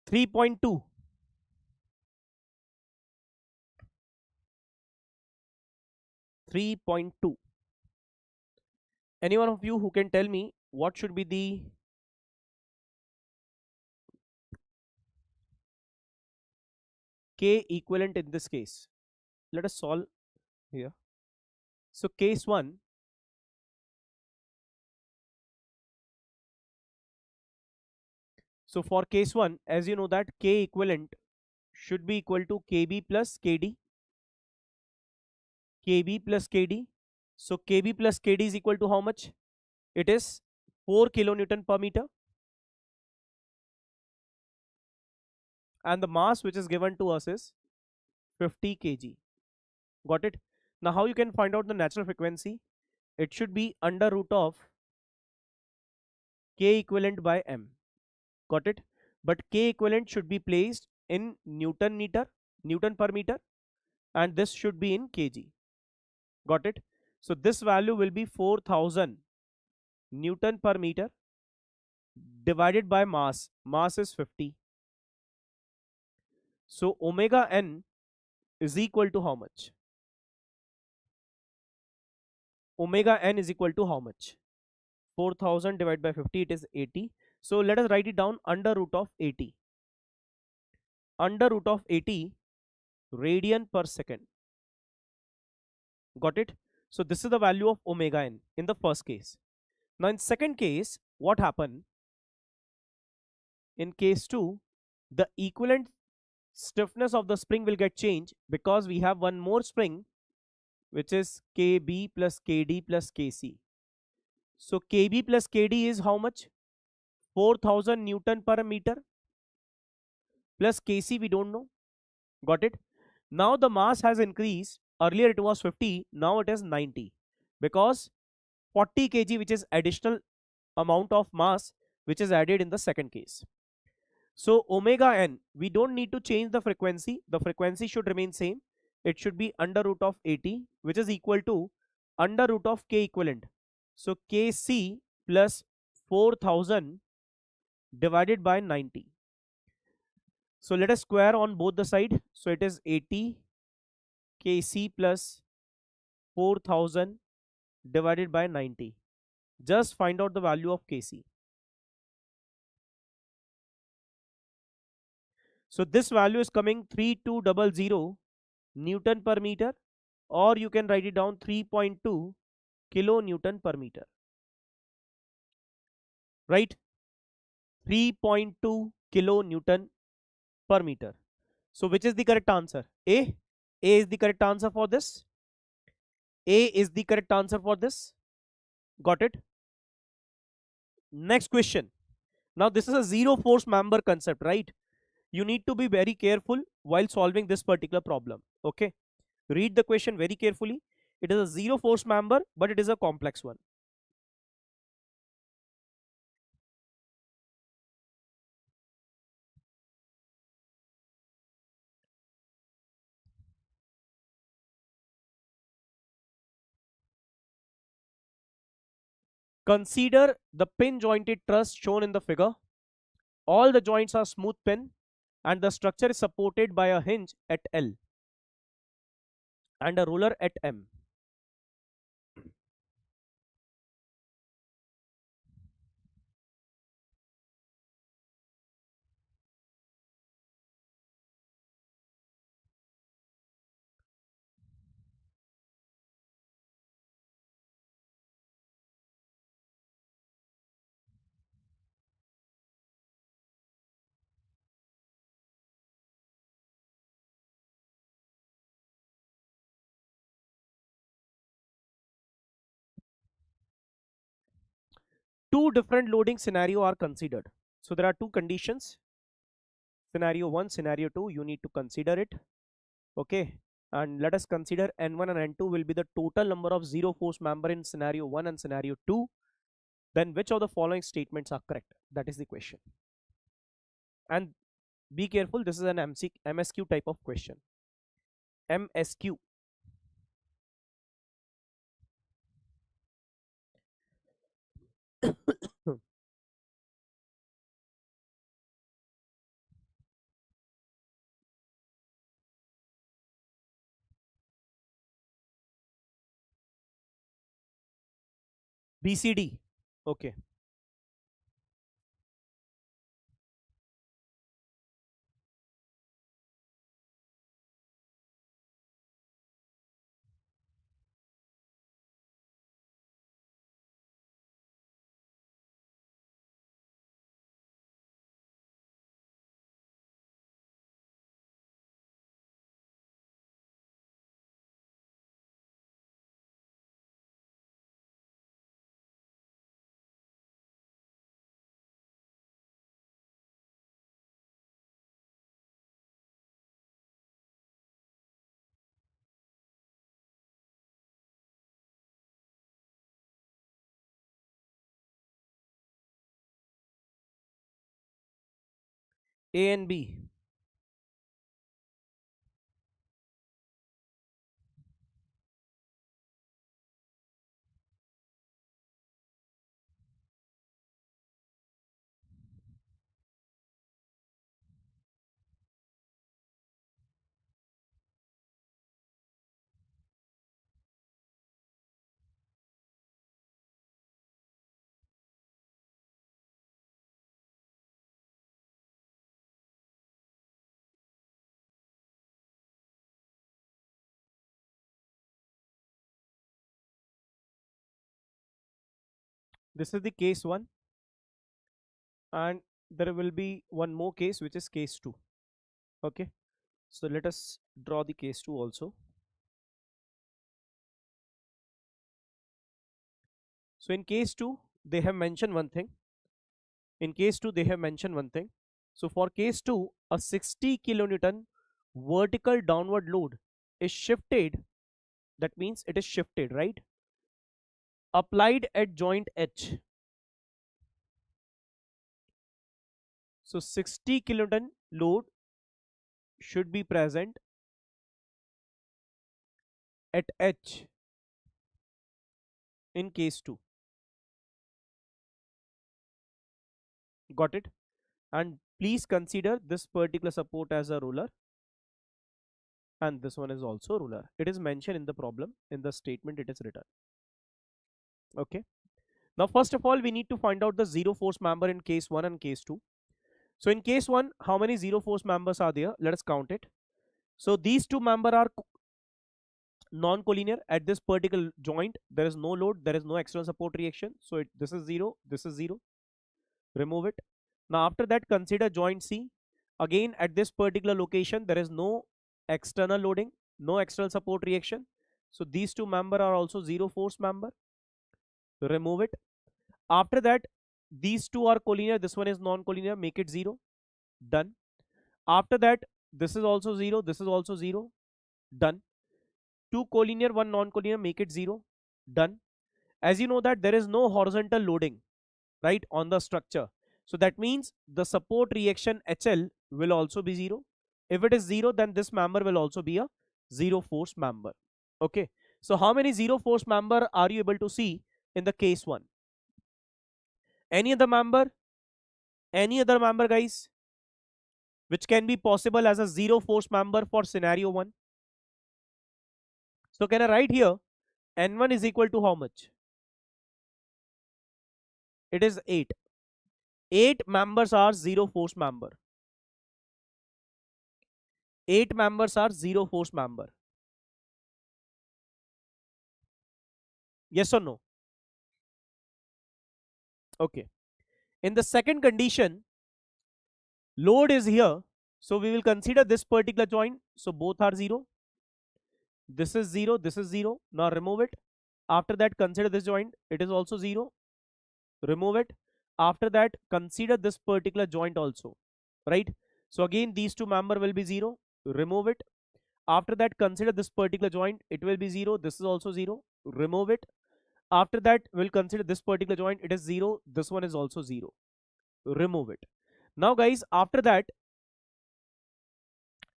Speaker 1: Three point two. 3.2. Any one of you who can tell me what should be the K equivalent in this case? Let us solve here. So case 1, so for case 1, as you know that K equivalent should be equal to KB plus KD. KB plus KD. So KB plus KD is equal to how much? It is 4 kilonewton per meter. And the mass which is given to us is 50 kg. Got it? Now how you can find out the natural frequency? It should be under root of K equivalent by M. Got it? But K equivalent should be placed in Newton per meter, and this should be in kg. Got it? So this value will be 4000 Newton per meter divided by mass. Mass is 50. So omega n is equal to how much? Omega n is equal to how much? 4000 divided by 50, it is 80. So let us write it down, under root of 80. Under root of 80 radian per second. Got it? So this is the value of omega n in the first case. Now in second case, what happened? In case 2, the equivalent stiffness of the spring will get changed because we have one more spring, which is KB plus KD plus KC. So KB plus KD is how much? 4000 Newton per meter plus KC we don't know. Got it? Now the mass has increased. Earlier it was 50, now it is 90, because 40 kg, which is additional amount of mass which is added in the second case. So omega n, we don't need to change the frequency. The frequency should remain same. It should be under root of 80, which is equal to under root of K equivalent. So Kc plus 4000 divided by 90. So let us square on both the side. So it is 80 Kc plus 4000 divided by 90. Just find out the value of Kc. So this value is coming 3200 Newton per meter, or you can write it down 3.2 kilonewton per meter. Right? 3.2 kilonewton per meter. So which is the correct answer? A. A is the correct answer for this. A is the correct answer for this. Got it? Next question. Now this is a zero force member concept, right? You need to be very careful while solving this particular problem. Okay? Read the question very carefully. It is a zero force member, but it is a complex one. Consider the pin jointed truss shown in the figure. All the joints are smooth pin and the structure is supported by a hinge at L and a roller at M. Two different loading scenario are considered. So there are two conditions. Scenario 1, scenario 2, you need to consider it. Okay. And let us consider N1 and N2 will be the total number of zero force member in scenario 1 and scenario 2. Then which of the following statements are correct? That is the question. And be careful, this is an MSQ type of question. MSQ. BCD. Okay. A and B. This is the case 1, and there will be one more case which is case 2. Okay, so let us draw the case 2 also. So in case 2 they have mentioned one thing. In case 2 they have mentioned one thing. So for case 2, a 60 kilonewton vertical downward load is shifted. That means it is shifted, right? Applied at joint H. So 60 kilonewton load should be present at H in case 2. Got it? And please consider this particular support as a ruler, and this one is also ruler. It is mentioned in the problem, in the statement it is written. Okay. Now first of all we need to find out the zero force member in case 1 and case 2. So in case 1, how many zero force members are there? Let us count it. So these two members are non-collinear at this particular joint. There is no load, there is no external support reaction. So this is 0, this is 0. Remove it. Now after that consider joint C. Again at this particular location there is no external loading, no external support reaction. So these two members are also zero force member. Remove it. After that these two are collinear, this one is non-collinear, make it 0. Done. After that this is also 0, this is also 0. Done. Two collinear, one non-collinear, make it 0. Done. As you know that there is no horizontal loading, right, on the structure. So that means the support reaction HL will also be 0. If it is 0, then this member will also be a zero force member. Okay. So how many zero force member are you able to see in the case 1? Any other member? Any other member, guys, which can be possible as a zero force member for scenario 1? So can I write here N1 is equal to how much? It is 8. 8 members are zero force member. 8 members are zero force member. Yes or no? Okay. In the second condition, load is here. So we will consider this particular joint. So both are 0. This is 0, this is 0. Now remove it. After that consider this joint. It is also 0. Remove it. After that consider this particular joint also. Right? So again these two member will be 0. Remove it. After that consider this particular joint. It will be 0. This is also 0. Remove it. After that we'll consider this particular joint. It is 0. This one is also 0. Remove it. Now guys, after that,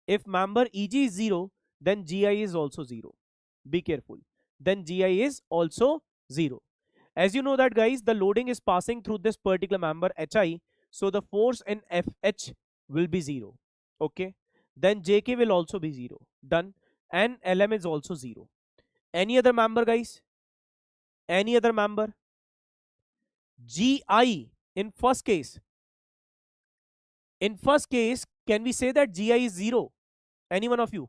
Speaker 1: if member EG is 0, then GI is also 0. Be careful. Then GI is also 0. As you know that guys, the loading is passing through this particular member HI, so the force in FH will be 0. Okay. Then JK will also be 0. Done. And LM is also 0. Any other member, guys? Any other member? GI in first case. In first case, can we say that GI is 0? Any one of you?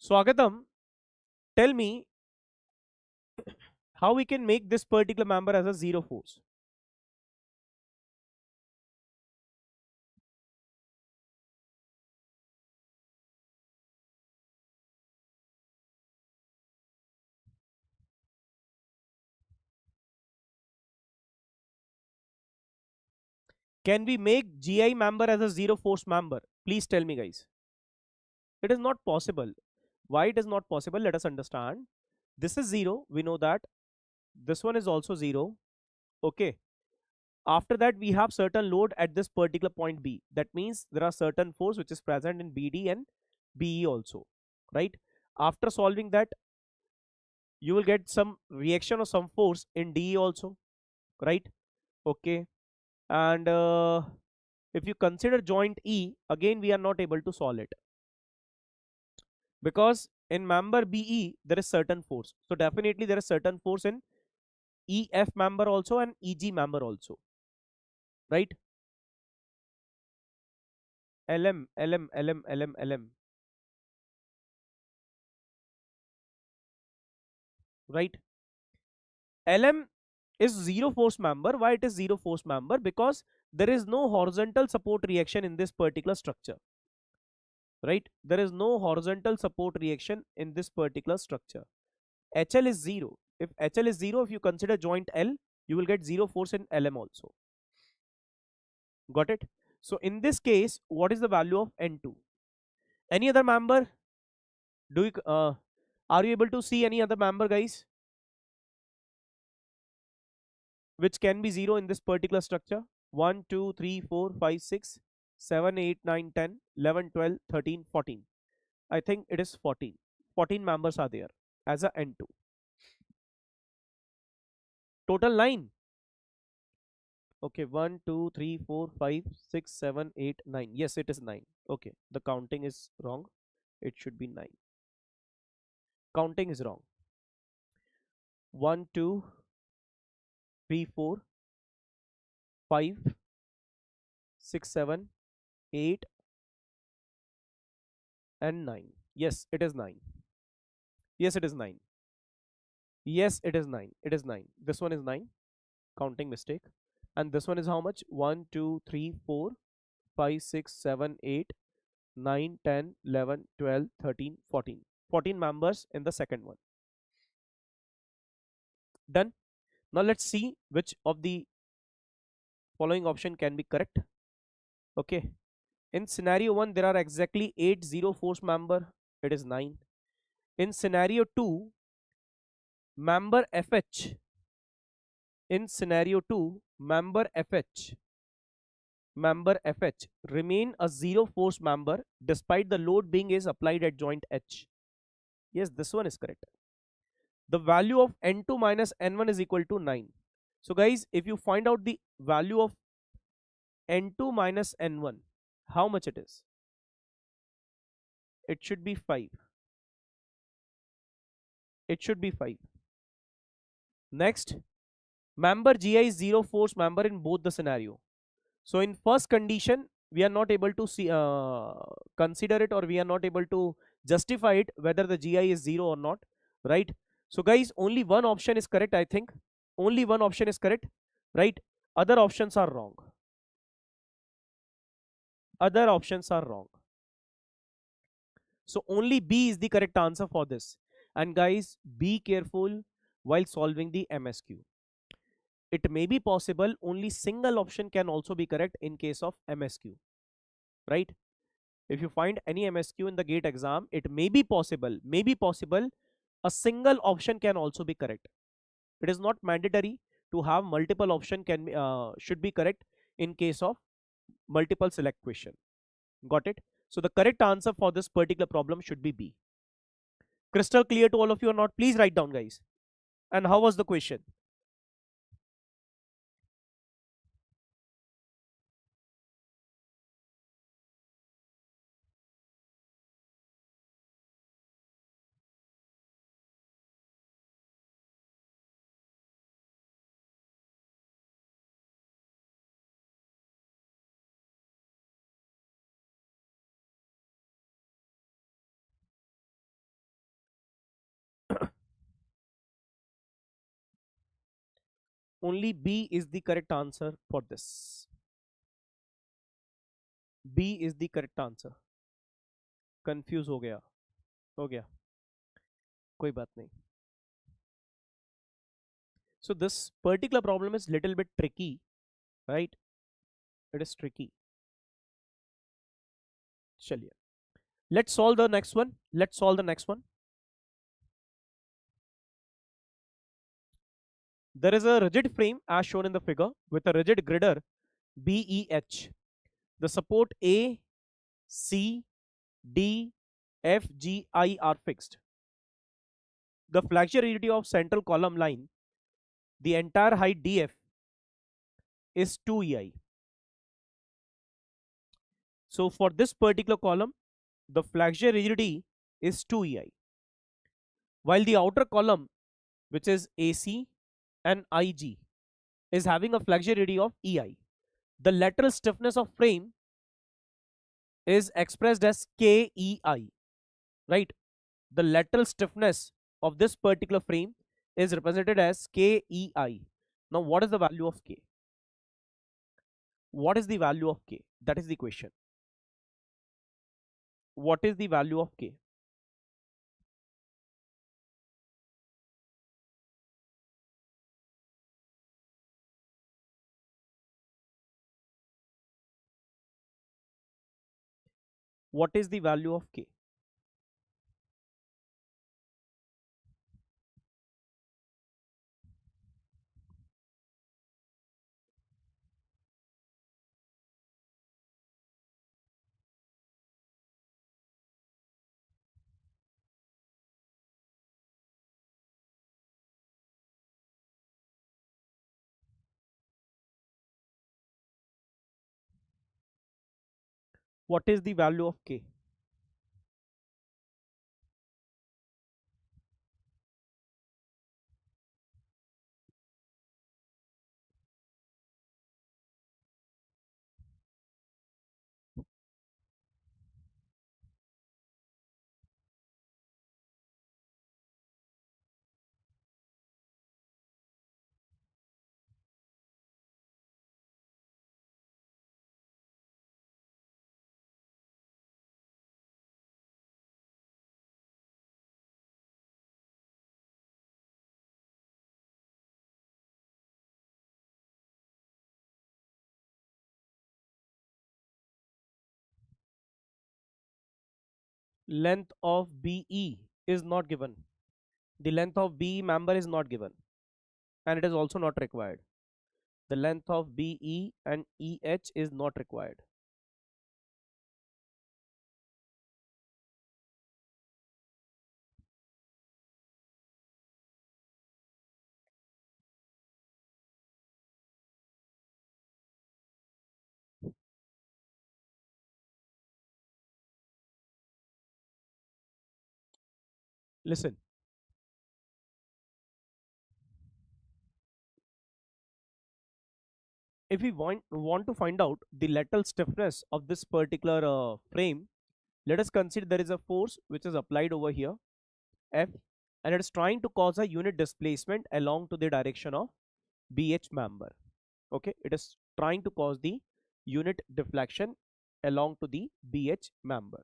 Speaker 1: Swagatam, tell me how we can make this particular member as a zero force. Can we make GI member as a zero force member? Please tell me, guys. It is not possible. Why it is not possible? Let us understand. This is 0. We know that. This one is also 0. Okay. After that, we have certain load at this particular point B. That means there are certain force which is present in BD and BE also. Right? After solving that, you will get some reaction or some force in DE also. Right? Okay. And if you consider joint E, again we are not able to solve it, because in member BE there is certain force. So definitely there is certain force in EF member also and EG member also, right? LM, LM, LM, LM, LM. right? LM is zero force member. Why it is zero force member? Because there is no horizontal support reaction in this particular structure, right? There is no horizontal support reaction in this particular structure. HL is 0. If HL is 0, if you consider joint L, you will get 0 force in LM also. Got it? So in this case, what is the value of N2? Any other member? Do you are you able to see any other member, guys, which can be 0 in this particular structure? 1, 2, 3, 4, 5, 6, 7, 8, 9, 10, 11, 12, 13, 14. I think it is 14. 14 members are there as a N2. Total 9. Okay, 1, 2, 3, 4, 5, 6, 7, 8, 9. Yes, it is 9. Okay, the counting is wrong. It should be 9. Counting is wrong. 1, 2, 3, 4, 5, 6, 7, 8, and 9. Yes, it is 9. Yes, it is 9. Yes, it is 9. It is 9. This one is 9. Counting mistake. And this one is how much? 1, 2, 3, 4, 5, 6, 7, 8, 9, 10, 11, 12, 13, 14. 14 members in the second one. Done. Now let's see which of the following option can be correct. Okay. In scenario 1, there are exactly 8 zero force member. It is 9. In scenario 2, member FH. In scenario 2, member FH remain a zero force member despite the load being is applied at joint H. Yes, this one is correct. The value of N2 minus N1 is equal to 9. So guys, if you find out the value of N2 minus N1, how much it is? It should be 5. It should be 5. Next, member GI is zero force member in both the scenario. So in first condition, we are not able to see consider it, or we are not able to justify it whether the GI is 0 or not, right? So guys, only one option is correct. I think only one option is correct, right? Other options are wrong. Other options are wrong. So only B is the correct answer for this. And guys, be careful while solving the MSQ. It may be possible only single option can also be correct in case of MSQ, right? If you find any MSQ in the GATE exam, it may be possible a single option can also be correct. It is not mandatory to have multiple option can be, should be correct in case of multiple select question. Got it? So the correct answer for this particular problem should be B. Crystal clear to all of you or not? Please write down, guys. And how was the question? Only B is the correct answer for this. B is the correct answer. Confuse हो गया कोई बात नहीं. So this particular problem is little bit tricky, right? It is tricky. चलिए, let's solve the next one. There is a rigid frame as shown in the figure with a rigid girder BEH. The support A, C, D, F, G, I are fixed. The flexure rigidity of central column line, the entire height DF is 2EI. So for this particular column, the flexure rigidity is 2EI. While the outer column, which is AC and IG, is having a flexure rigidity of EI. The lateral stiffness of frame is expressed as KEI, right? The lateral stiffness of this particular frame is represented as KEI. Now, what is the value of K? What is the value of K? That is the question. What is the value of K? What is the value of K? What is the value of K? Length of BE is not given. The length of BE member is not given, and it is also not required. The length of BE and EH is not required. Listen, if we want to find out the lateral stiffness of this particular frame, let us consider there is a force which is applied over here, F, and it is trying to cause a unit displacement along to the direction of BH member. Okay, it is trying to cause the unit deflection along to the BH member.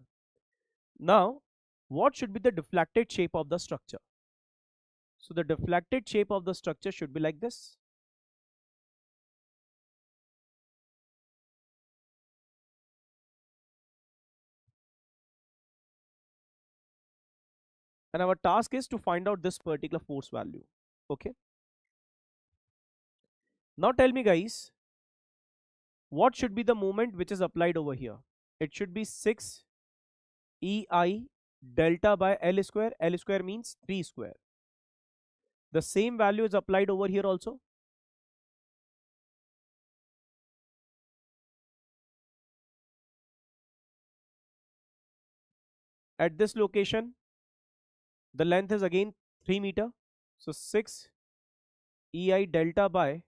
Speaker 1: Now, what should be the deflected shape of the structure? So the deflected shape of the structure should be like this. And our task is to find out this particular force value. Okay. Now tell me guys, what should be the moment which is applied over here? It should be 6 EI delta by L square. L square means 3 square. The same value is applied over here also. At this location, the length is again 3 meter. So 6 EI delta by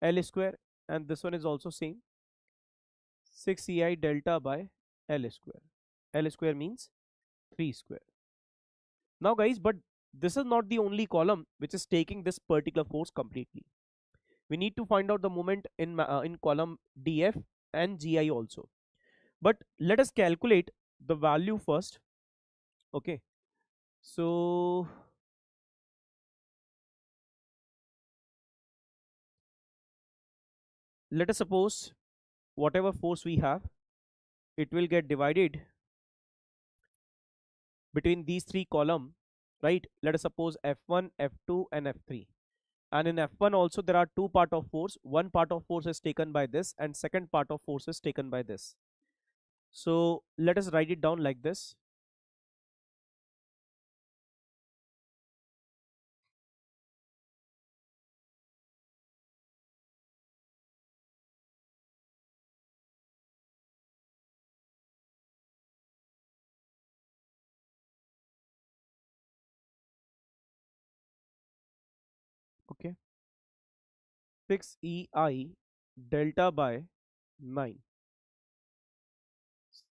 Speaker 1: L square, and this one is also same, 6 EI delta by L square. L square means 3 square. Now guys, but this is not the only column which is taking this particular force completely. We need to find out the moment in column DF and GI also. But let us calculate the value first. Okay, so let us suppose whatever force we have, it will get divided between these three columns, right? Let us suppose F1, F2 and F3. And in F1 also there are two part of force. One part of force is taken by this and second part of force is taken by this. So let us write it down like this. Okay, 6 EI delta by 9.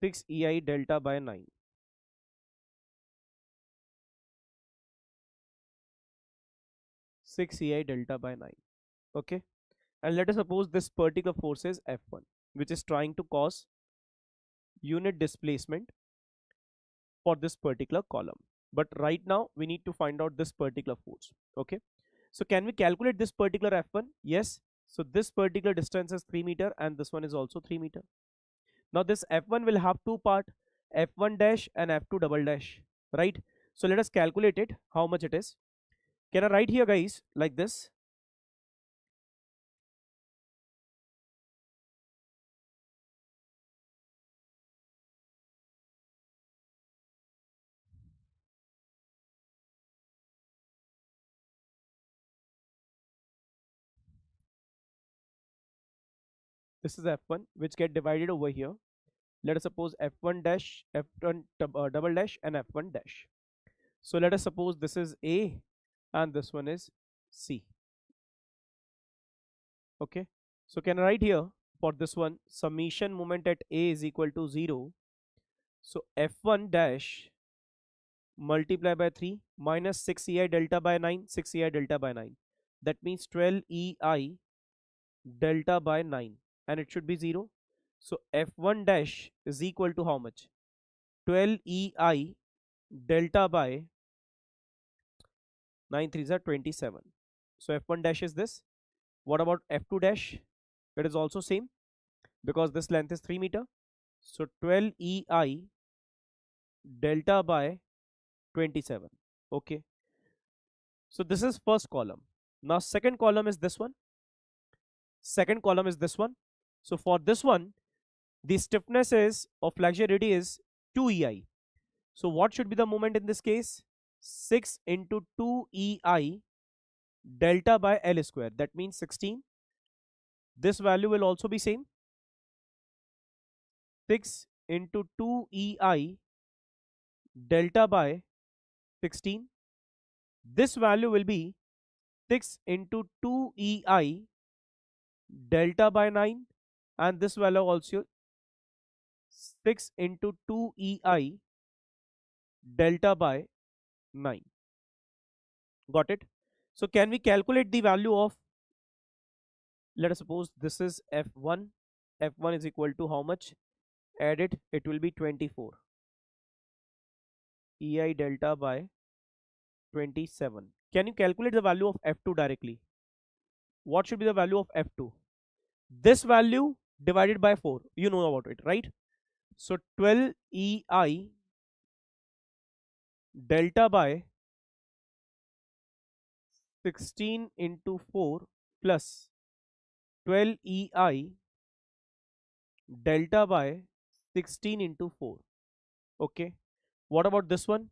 Speaker 1: 6 EI delta by 9. 6 EI delta by 9. Okay, and let us suppose this particular force is F1, which is trying to cause unit displacement for this particular column. But right now we need to find out this particular force. Okay, so can we calculate this particular F1? Yes. So this particular distance is 3 meter and this one is also 3 meter. Now this F1 will have two part, F1 dash and F2 double dash, right? So let us calculate it, how much it is. Can I write here guys like this? This is F1 which get divided over here. Let us suppose F1 dash, F1 double dash and F1 dash. So let us suppose this is A and this one is C. Okay, so can I write here for this one, summation moment at A is equal to 0. So F1 dash multiply by 3 minus 6 EI delta by 9, 6 EI delta by 9. That means 12 EI delta by 9 and it should be 0. So F1 dash is equal to how much? 12 EI delta by 9 3s are 27. So F1 dash is this. What about F2 dash? It is also same because this length is 3 meter. So 12 EI delta by 27. Okay, so this is first column. Now second column is this one. Second column is this one. So for this one, the stiffness is of flexure radii is 2 EI. So what should be the moment in this case? 6 into 2 EI delta by L square. That means 16. This value will also be same. 6 into 2 EI delta by 16. This value will be 6 into 2 EI delta by 9 and this value also 6 into 2 EI delta by 9. Got it? So can we calculate the value of, let us suppose this is F1. F1 is equal to how much? Add it, it will be 24 EI delta by 27. Can you calculate the value of F2 directly? What should be the value of F2? This value divided by 4. You know about it, right? So 12 EI delta by 16 into 4 plus 12 EI delta by 16 into 4. Okay, what about this one?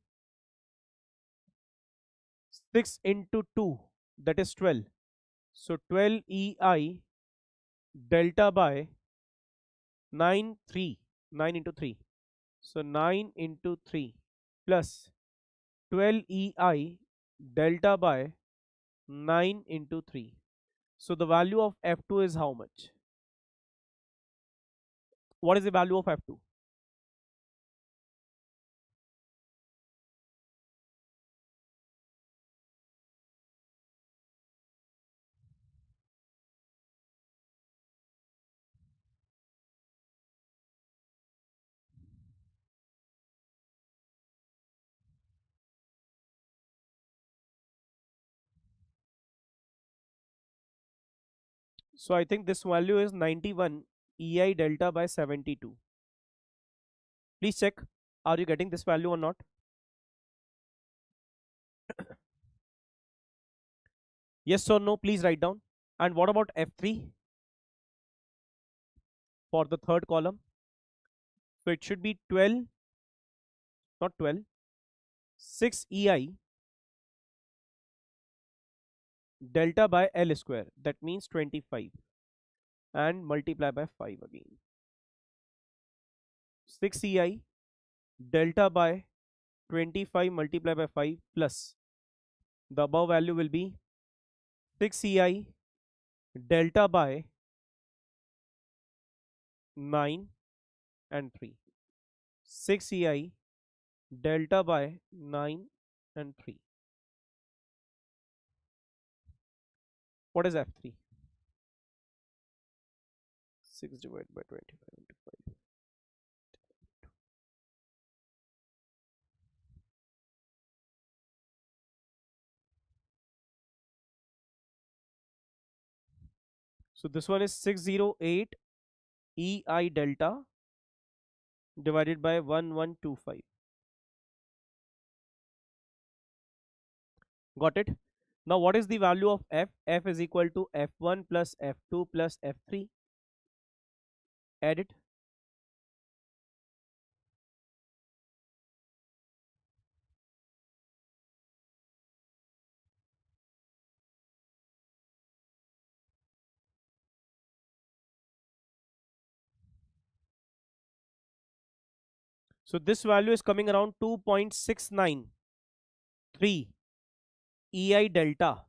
Speaker 1: 6 into 2, that is 12. So 12 EI delta by 9 3, 9 into 3. So 9 into 3 plus 12 EI delta by 9 into 3. So the value of F2 is how much? What is the value of F2? So I think this value is 91 EI delta by 72. Please check, are you getting this value or not? Yes or no, please write down. And what about F3 for the third column? So it should be 12, not 12, 6 EI delta by L square. That means 25 and multiply by 5 again. 6 EI delta by 25 multiply by 5 plus the above value will be 6 EI delta by 9 and 3. 6 EI delta by 9 and 3. What is F3? 6 divided by 25 into 5. So this one is 608 EI delta divided by 1125. Got it? Now what is the value of F? F is equal to F1 plus F2 plus F3. Add it. So this value is coming around 2.693 EI delta,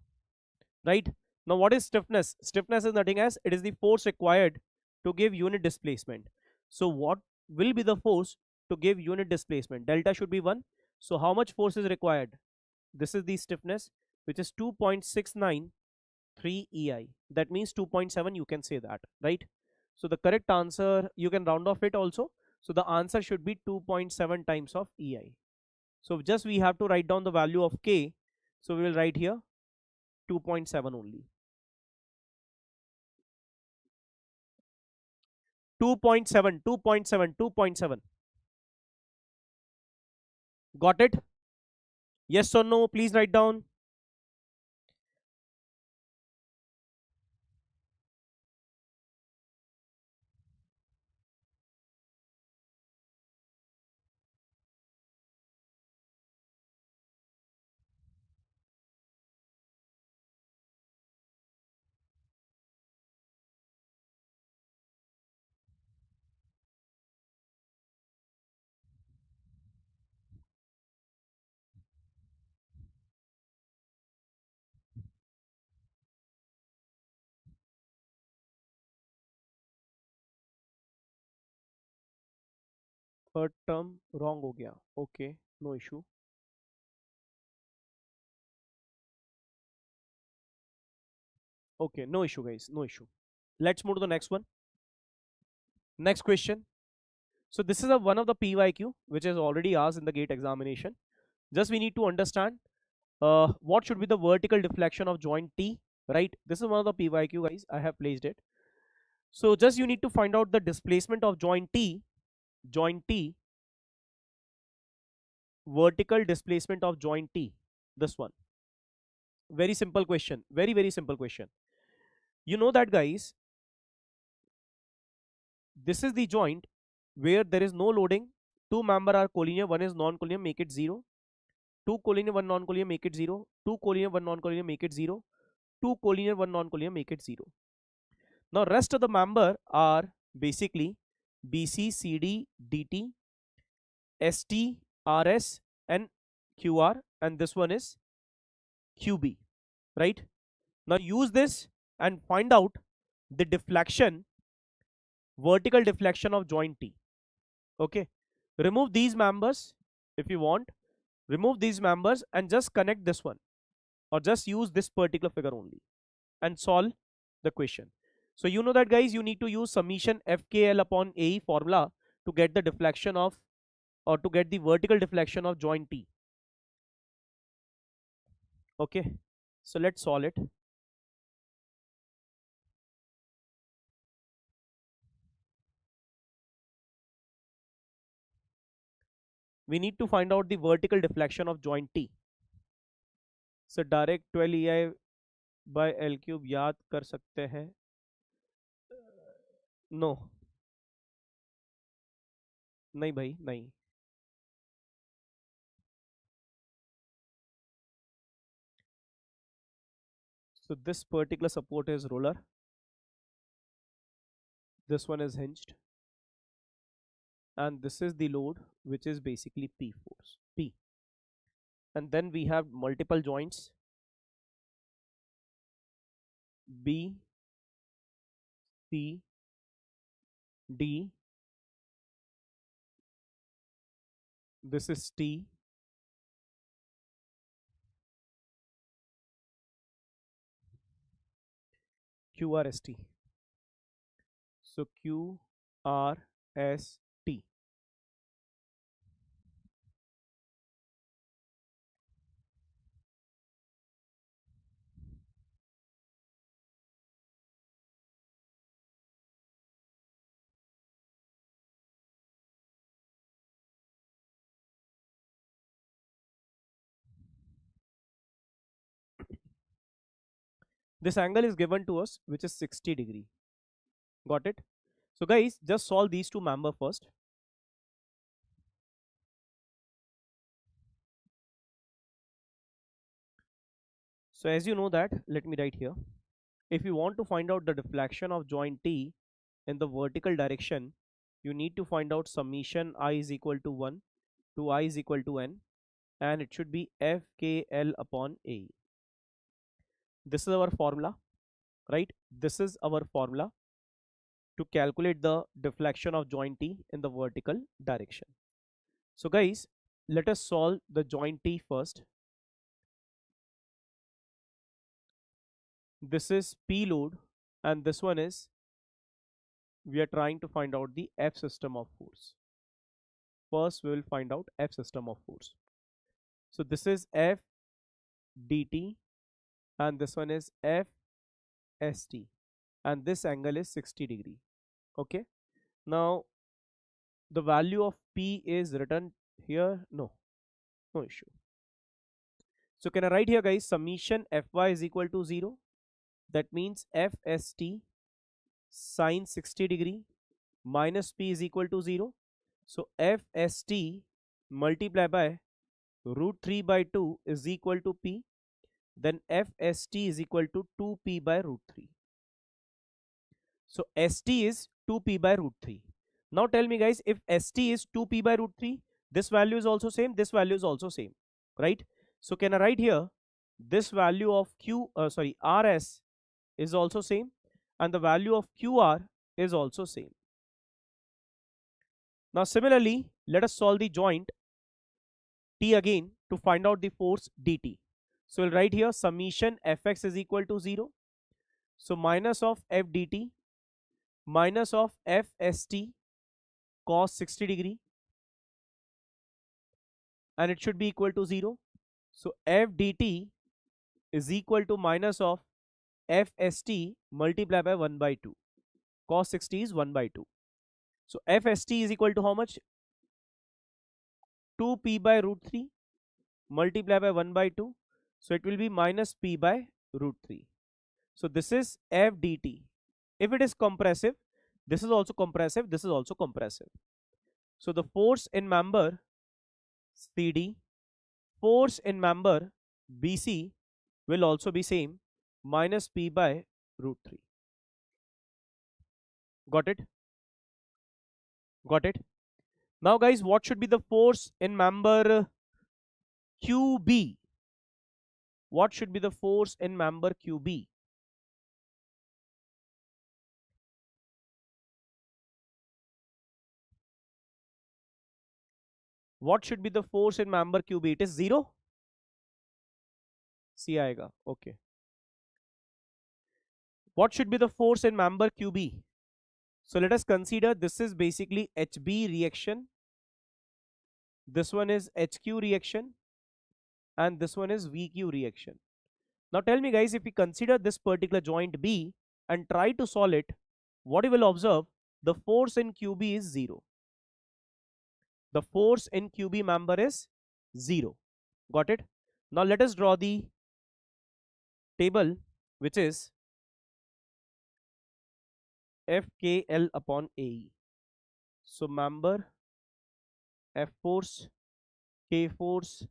Speaker 1: right? Now what is stiffness? Stiffness is nothing as it is the force required to give unit displacement. So what will be the force to give unit displacement? Delta should be 1. So how much force is required? This is the stiffness, which is 2.693 EI. That means 2.7, you can say that, right? So the correct answer, you can round off it also. So the answer should be 2.7 times of EI. So just we have to write down the value of K. So we will write here 2.7 only. 2.7, 2.7, 2.7. Got it? Yes or no? Please write down. Third term wrong हो गया. Okay, no issue. Okay, no issue guys, no issue. Let's move to the next one. Next question. So this is one of the PYQ which is already asked in the gate examination. Just we need to understand what should be the vertical deflection of joint T, right? This is one of the PYQ guys, I have placed it. So just you need to find out the displacement of joint T, vertical displacement of joint T. This one. Very simple question. Very, very simple question. You know that guys, this is the joint where there is no loading. Two member are collinear, one is non-collinear, make it 0. Two collinear, one non-collinear, make it 0. Two collinear, one non-collinear, make it 0. Two collinear, one non-collinear, make it 0. Now rest of the member are basically BC, CD, DT, ST, RS, and QR, and this one is QB, right? Now use this and find out the deflection, vertical deflection of joint T. Okay, remove these members if you want. Remove these members and just connect this one, or just use this particular figure only and solve the question. So you know that guys, you need to use summation FKL upon AE formula to get the deflection of, or to get the vertical deflection of joint T. Okay, so let's solve it. We need to find out the vertical deflection of joint T. So direct 12 EI by L cube याद कर सकते हैं? No, नहीं भाई, नहीं. So this particular support is roller. This one is hinged. And this is the load, which is basically P force, P. And then we have multiple joints, B, C, D. This is T. QRST. So QRST. This angle is given to us, which is 60°. Got it? So guys, just solve these two member first. So as you know that, let me write here. If you want to find out the deflection of joint T in the vertical direction, you need to find out summation I is equal to 1 to I is equal to n, and it should be FKL upon A. This is our formula, right? This is our formula to calculate the deflection of joint T in the vertical direction. So guys, let us solve the joint T first. This is P load, and this one is, we are trying to find out the F system of force. First we will find out F system of force. So this is F dt, and this one is F st, and this angle is 60°. Okay, now the value of P is written here. No issue. So can I write here, guys, summation Fy is equal to 0? That means Fst sine 60° minus P is equal to 0. So Fst multiplied by root 3 by 2 is equal to P. Then Fst is equal to 2P by root 3. So St is 2P by root 3. Now tell me, guys, if St is 2P by root 3, this value is also same, this value is also same, right? So can I write here, this value of Rs is also same, and the value of Qr is also same. Now similarly, let us solve the joint T again to find out the force dt. So we'll write here summation Fx is equal to 0. So minus of F dt minus of Fst cos 60°, and it should be equal to 0. So F dt is equal to minus of Fst multiplied by 1 by 2. Cos 60 is 1 by 2. So Fst is equal to how much? 2P by root 3 multiplied by 1 by 2. So it will be minus P by root 3. So this is F dt. If it is compressive, this is also compressive, this is also compressive. So the force in member CD, force in member BC will also be same, minus P by root 3. Got it? Got it? Now guys, what should be the force in member QB? What should be the force in member QB? What should be the force in member QB? It is 0? C aega. Okay. What should be the force in member QB? So let us consider this is basically HB reaction. This one is HQ reaction, and this one is VQ reaction. Now tell me, guys, if we consider this particular joint B and try to solve it, what you will observe, the force in QB is 0. The force in QB member is 0. Got it? Now let us draw the table, which is FKL upon AE. So member F force, K force,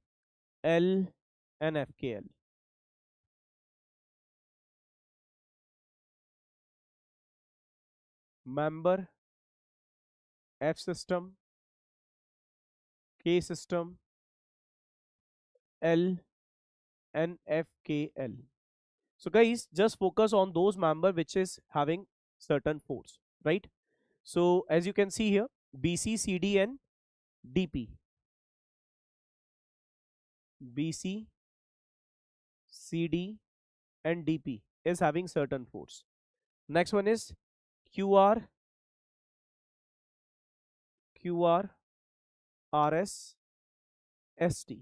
Speaker 1: L, and FKL. Member F system, K system, L, and FKL. So guys, just focus on those member which is having certain force, right? So as you can see here, BC, CD, and DP. BC, CD, and DP is having certain force. Next one is QR, QR, RS, ST.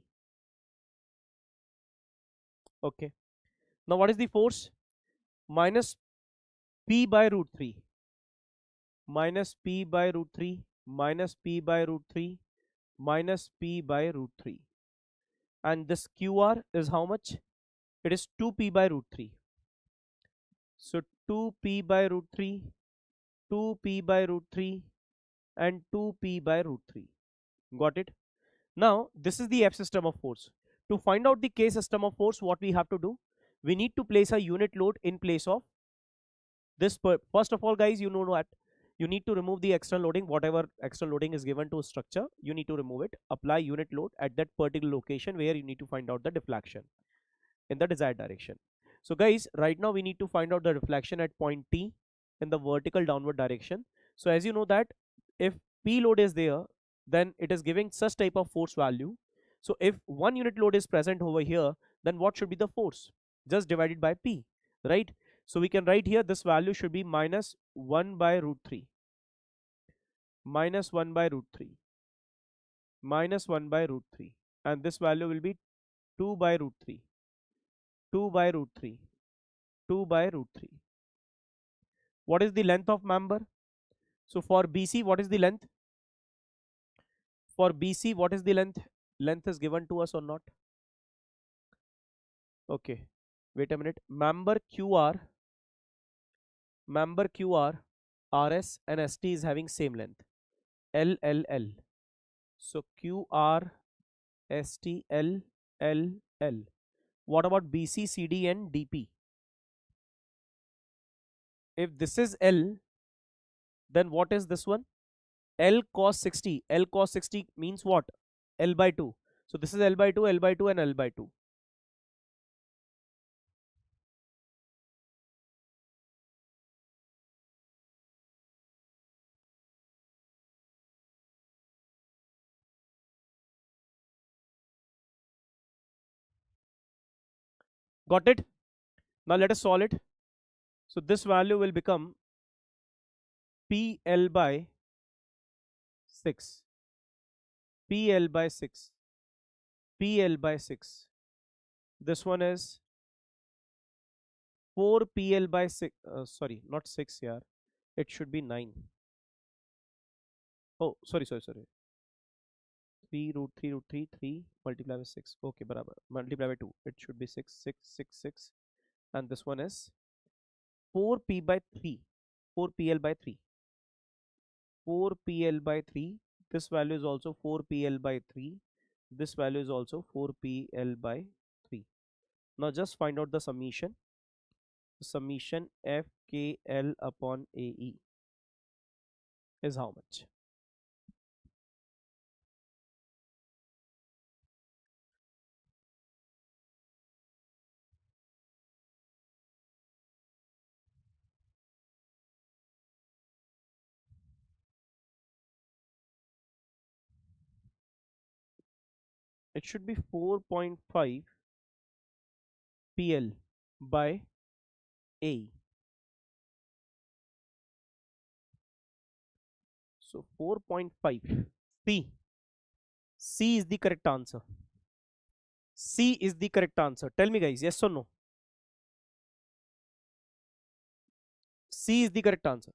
Speaker 1: Okay. Now what is the force? Minus P by root 3, minus P by root 3, minus P by root 3, minus P by root 3. And this QR is how much? It is 2P by root 3. So 2P by root 3, 2P by root 3, and 2P by root 3. Got it? Now, this is the F system of force. To find out the K system of force, what we have to do? We need to place a unit load in place of this. First of all, guys, you know what? You need to remove the external loading. Whatever external loading is given to a structure, you need to remove it. Apply unit load at that particular location where you need to find out the deflection in the desired direction. So guys, right now we need to find out the deflection at point T in the vertical downward direction. So as you know that if P load is there, then it is giving such type of force value. So if one unit load is present over here, then what should be the force? Just divided by P, right? So we can write here this value should be minus 1 by root 3, minus 1 by root 3, minus 1 by root 3, and this value will be 2 by root 3, 2 by root 3, 2 by root 3. What is the length of member? So for BC, what is the length? For BC, what is the length? Length is given to us or not? Okay, wait a minute. Member QR, RS and ST is having same length, L, L, L. So QR, ST, L, L, L. What about BC, CD and DP? If this is L, then what is this one? L cos 60. L cos 60 means what? L by 2. So this is L by 2, L by 2 and L by 2. Got it? Now let us solve it. So this value will become PL by 6, PL by 6, PL by 6. This one is 4 PL by 6. Sorry, not 6 here. It should be 9. Oh, sorry. 3 root 3 root 3, 3 multiplied by 6. Okay, barabar. Multiply by 2. It should be 6, 6, 6, 6. And this one is 4P by 3. 4PL by 3. 4PL by 3. This value is also 4PL by 3. This value is also 4PL by 3. Now just find out the summation. The summation FKL upon AE is how much? It should be 4.5 PL by AE. So 4.5. C is the correct answer. C is the correct answer. Tell me guys, yes or no? C is the correct answer.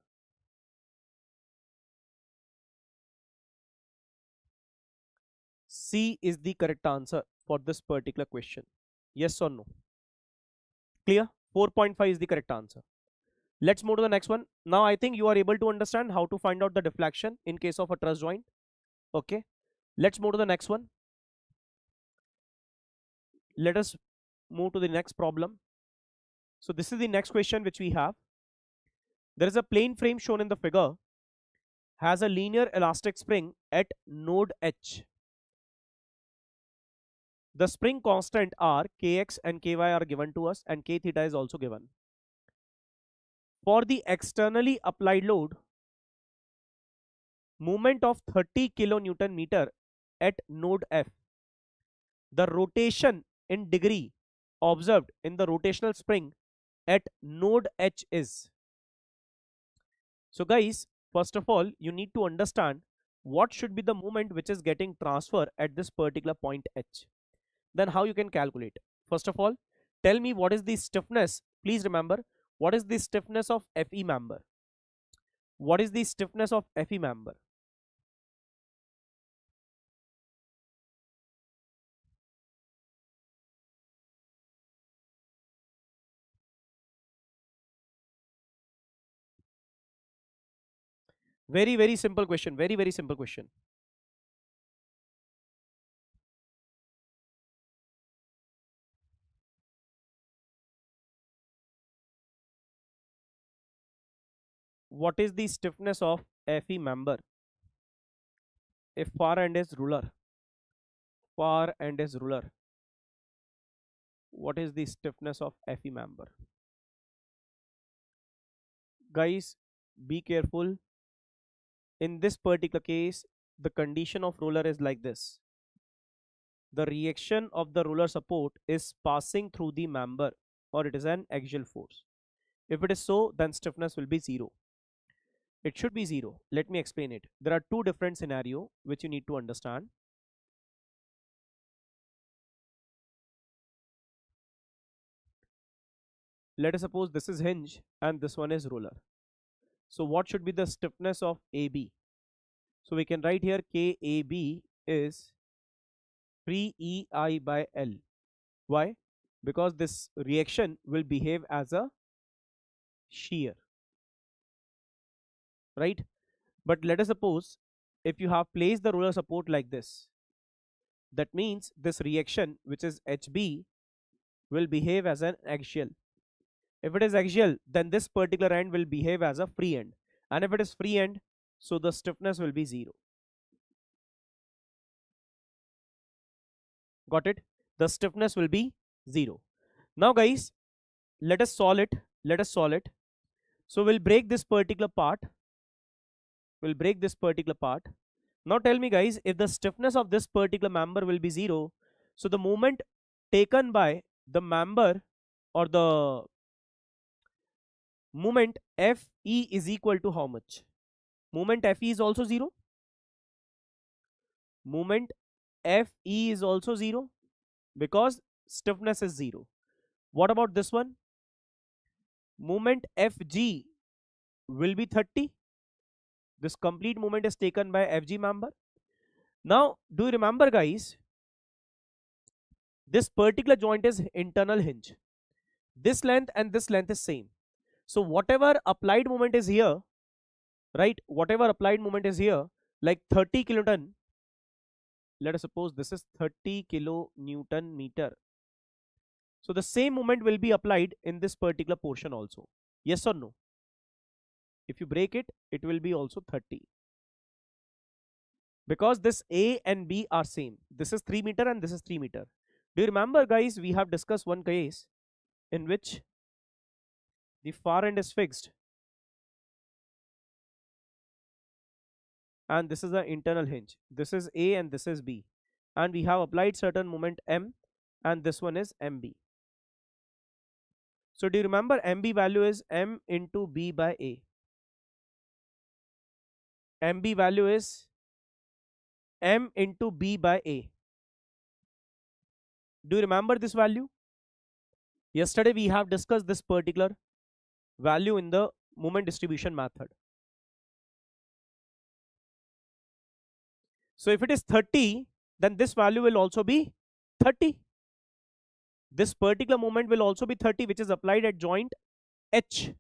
Speaker 1: C is the correct answer for this particular question. Yes or no? Clear? 4.5 is the correct answer. Let's move to the next one. Now I think you are able to understand how to find out the deflection in case of a truss joint. Okay. Let's move to the next one. Let us move to the next problem. So this is the next question which we have. There is a plane frame shown in the figure, has a linear elastic spring at node H. The spring constant are Kx and Ky are given to us, and K theta is also given. For the externally applied load, moment of 30 kilonewton meter at node F, the rotation in degree observed in the rotational spring at node H is. So guys, first of all, you need to understand what should be the moment which is getting transferred at this particular point H. Then how you can calculate? First of all, tell me what is the stiffness. Please remember, what is the stiffness of Fe member? What is the stiffness of Fe member? Very, very simple question. Very, very simple question. What is the stiffness of Fe member if far end is ruler? Far end is ruler. What is the stiffness of Fe member? Guys, be careful. In this particular case, the condition of roller is like this. The reaction of the roller support is passing through the member, or it is an axial force. If it is so, then stiffness will be 0. It should be 0. Let me explain it. There are two different scenarios which you need to understand. Let us suppose this is hinge and this one is roller. So what should be the stiffness of AB? So we can write here KAB is 3EI by L. Why? Because this reaction will behave as a shear, right? But let us suppose if you have placed the roller support like this, that means this reaction, which is HB, will behave as an axial. If it is axial, then this particular end will behave as a free end. And if it is free end, so the stiffness will be 0. Got it? The stiffness will be 0. Now guys, let us solve it. Let us solve it. So we'll break this particular part. We'll break this particular part. Now tell me guys, if the stiffness of this particular member will be 0, so the moment taken by the member, or the moment Fe is equal to how much? Moment Fe is also 0. Moment Fe is also 0 because stiffness is 0. What about this one? Moment Fg will be 30. This complete moment is taken by Fg member. Now, do you remember guys, this particular joint is internal hinge. This length and this length is same. So whatever applied moment is here, right? Whatever applied moment is here, like 30 kilonewton, let us suppose this is 30 kilonewton meter. So the same moment will be applied in this particular portion also. Yes or no? If you break it, it will be also 30. Because this A and B are same. This is 3 meter and this is 3 meter. Do you remember guys, we have discussed one case in which the far end is fixed and this is the internal hinge. This is A and this is B. And we have applied certain moment M and this one is MB. So do you remember MB value is M into B by A. MB value is M into B by A. Do you remember this value? Yesterday we have discussed this particular value in the moment distribution method. So if it is 30, then this value will also be 30. This particular moment will also be 30, which is applied at joint H.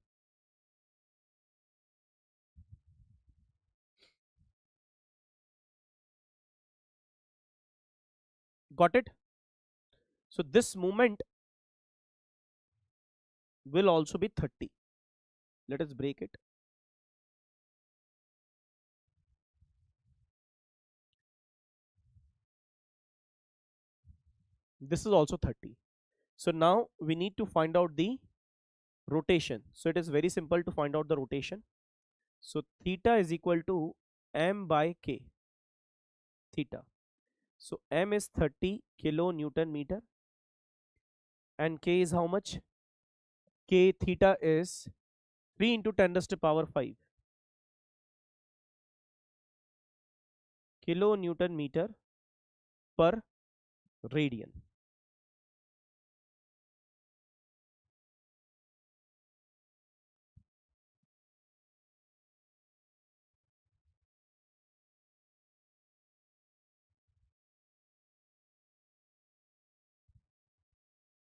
Speaker 1: Got it? So this moment will also be 30. Let us break it. This is also 30. So now we need to find out the rotation. So it is very simple to find out the rotation. So theta is equal to m by k. Theta. So m is 30 kilonewton meter and k is how much? K theta is 3 into 10 raised to power 5. kilonewton meter per radian.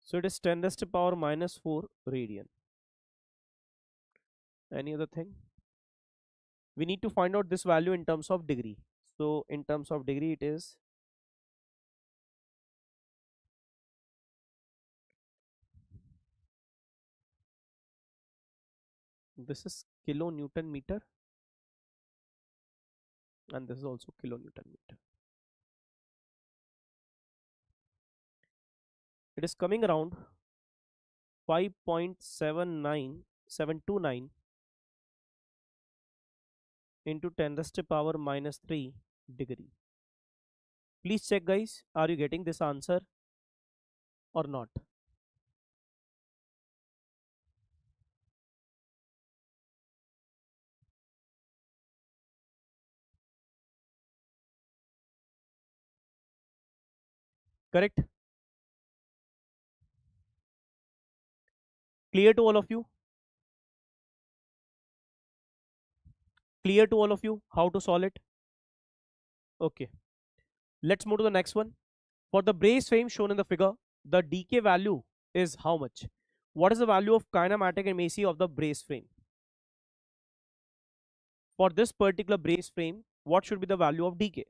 Speaker 1: So it is 10 raised to power minus 4 radian. Any other thing? We need to find out this value in terms of degree. So in terms of degree, it is this is kilonewton meter and this is also kilonewton meter. It is coming around 5.79729 into 10 raised to power minus 3 degree. Please check, guys, are you getting this answer or not? Correct? Clear to all of you? Clear to all of you how to solve it? Okay. Let's move to the next one. For the brace frame shown in the figure, the decay value is how much? What is the value of kinematic and macy of the brace frame? For this particular brace frame, what should be the value of decay?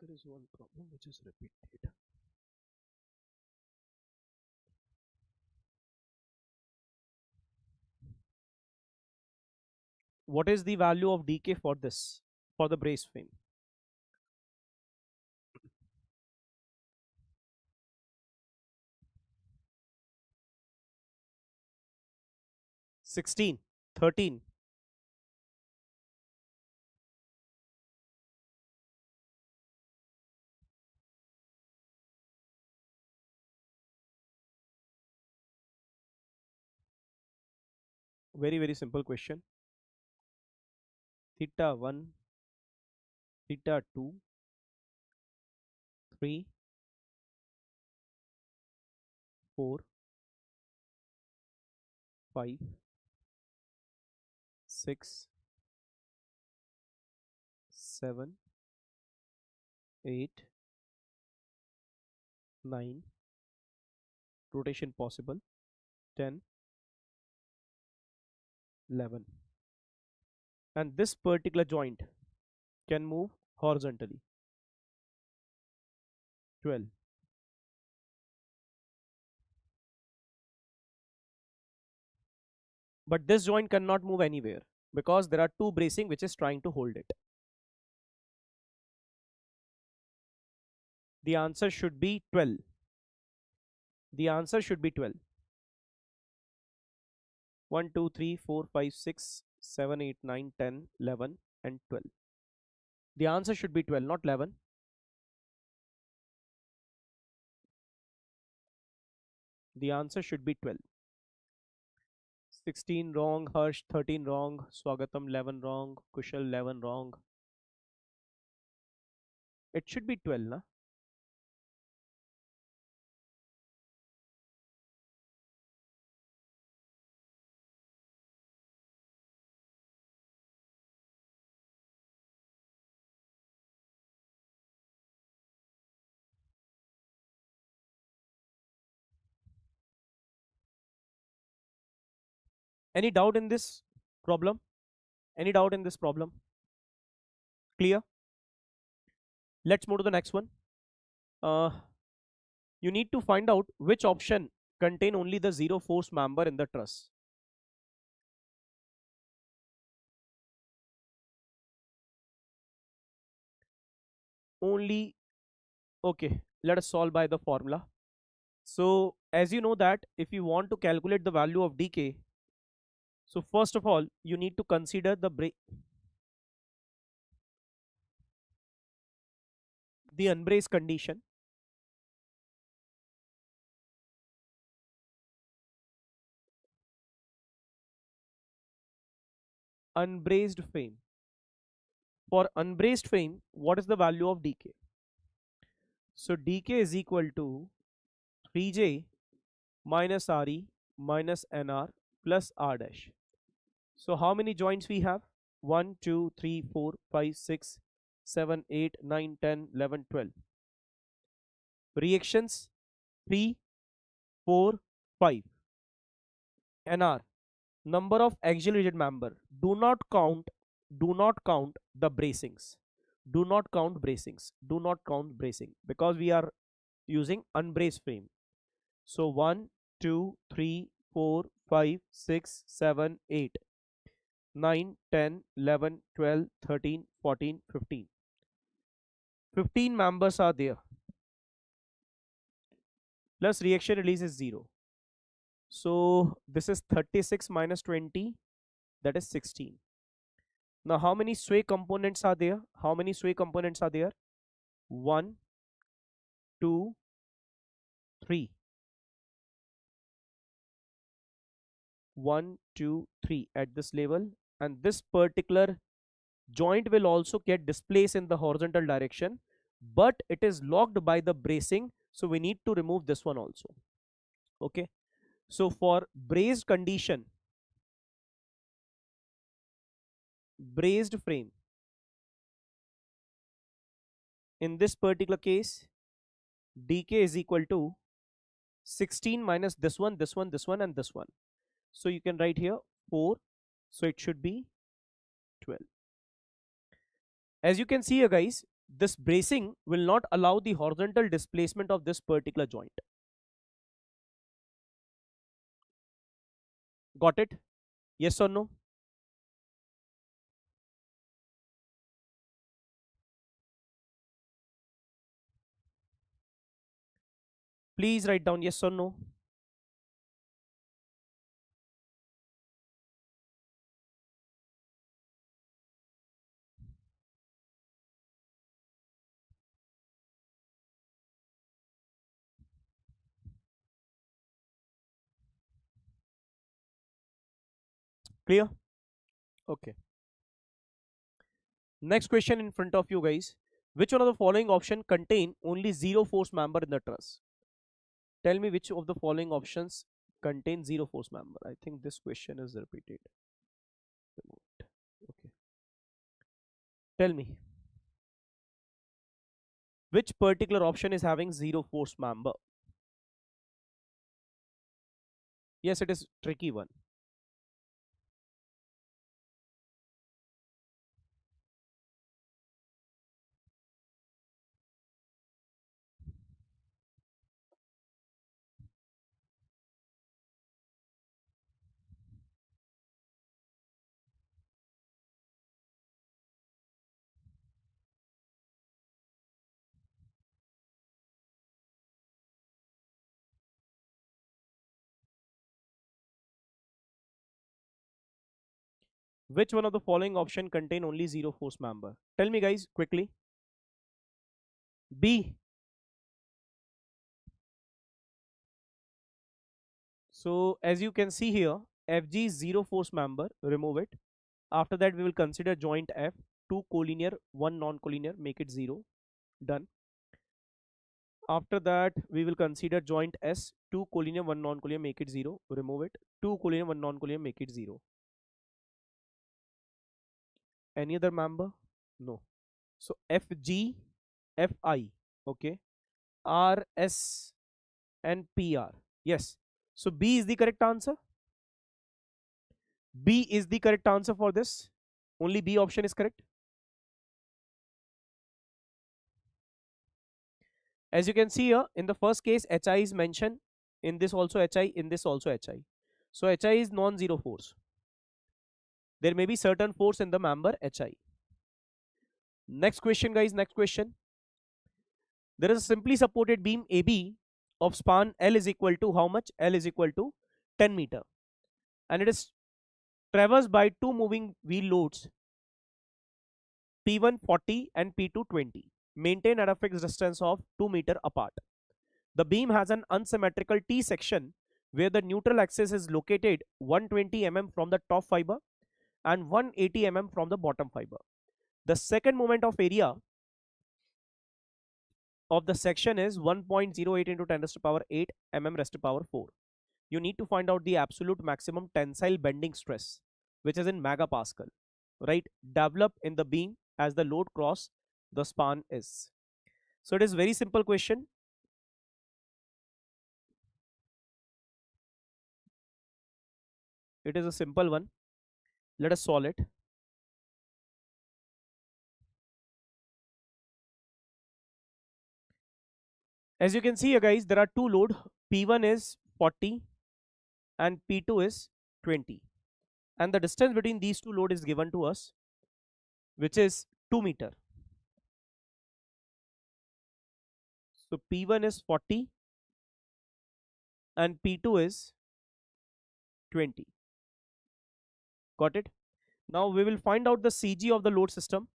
Speaker 1: There is one problem which is repeated. What is the value of decay for this, for the brace frame? 16, 13. Very, very simple question. Theta 1, theta 2, 3, 4, 5, 6, 7, 8, 9, rotation possible, 10, 11. And this particular joint can move horizontally, 12. But this joint cannot move anywhere because there are two bracing which is trying to hold it. The answer should be 12. The answer should be 12. 1, 2, 3, 4, 5, 6, 7, 8, 9, 10, 11 and 12. The answer should be 12, not 11. The answer should be 12. 16 wrong, Harsh 13 wrong, Swagatam 11 wrong, Kushal 11 wrong. It should be 12, na? Any doubt in this problem? Any doubt in this problem? Clear? Let's move to the next one. uh, you need to find out which option contain only the zero force member in the truss. Only, okay, let us solve by the formula. So as you know that if you want to calculate the value of dk, so first of all you need to consider the unbraced condition. Unbraced frame. For unbraced frame, what is the value of dk? So dk is equal to 3j minus re minus nr plus r dash. So how many joints we have? 1, 2, 3, 4, 5, 6, 7, 8, 9, 10, 11, 12. Reactions 3, 4, 5. nr, number of axial rigid member. Do not count the bracings. Do not count bracings. Do not count bracing because we are using unbraced frame. So 1, 2, 3, 4, 5, 6, 7, 8, 9, 10, 11, 12, 13, 14, 15. 15 members are there. Plus reaction release is 0. So this is 36 minus 20, that is 16. Now how many sway components are there? How many sway components are there? 1, 2, 3. 1, 2, 3 at this level, and this particular joint will also get displaced in the horizontal direction, but it is locked by the bracing, so we need to remove this one also. Okay, so for braced condition, braced frame, in this particular case dk is equal to 16 minus this one, this one, this one, and this one. So you can write here 4, so it should be 12. As you can see here guys, this bracing will not allow the horizontal displacement of this particular joint. Got it? Yes or no? Please write down yes or no. Clear? Okay. Next question in front of you guys. Which one of the following option contain only zero force member in the truss? Tell me which of the following options contain zero force member. I think this question is repeated. Okay. Tell me which particular option is having zero force member. Yes, it is tricky one. Which one of the following option contain only zero force member? Tell me guys quickly. B. So as you can see here, FG is zero force member, remove it. After that we will consider joint F, 2 collinear, 1 non-collinear, make it 0, done. After that we will consider joint S, 2 collinear, 1 non-collinear, make it 0, remove it. 2 collinear, 1 non-collinear, make it 0. Any other member? No. So FG, FI, okay, RS and PR. Yes. So B is the correct answer. B is the correct answer for this. Only B option is correct. As you can see here, in the first case, HI is mentioned. In this also HI, in this also HI. So HI is non-zero force. There may be certain force in the member HI. Next question, guys. Next question. There is a simply supported beam AB of span L is equal to how much? L is equal to 10 meter. And it is traversed by two moving wheel loads P1 40 and P2 20, maintained at a fixed distance of 2 meter apart. The beam has an unsymmetrical T section where the neutral axis is located 120 mm from the top fiber and 180 mm from the bottom fiber. The second moment of area of the section is 1.08 into 10 raised to power 8 mm raised to power 4. You need to find out the absolute maximum tensile bending stress, which is in megapascal, right? Develop in the beam as the load cross the span is. So it is very simple question. It is a simple one. Let us solve it. As you can see here, guys, there are two load. P1 is 40 and P2 is 20. And the distance between these two load is given to us, which is 2 meter. So P1 is 40 and P2 is 20. Got it? Now we will find out the CG of the load system.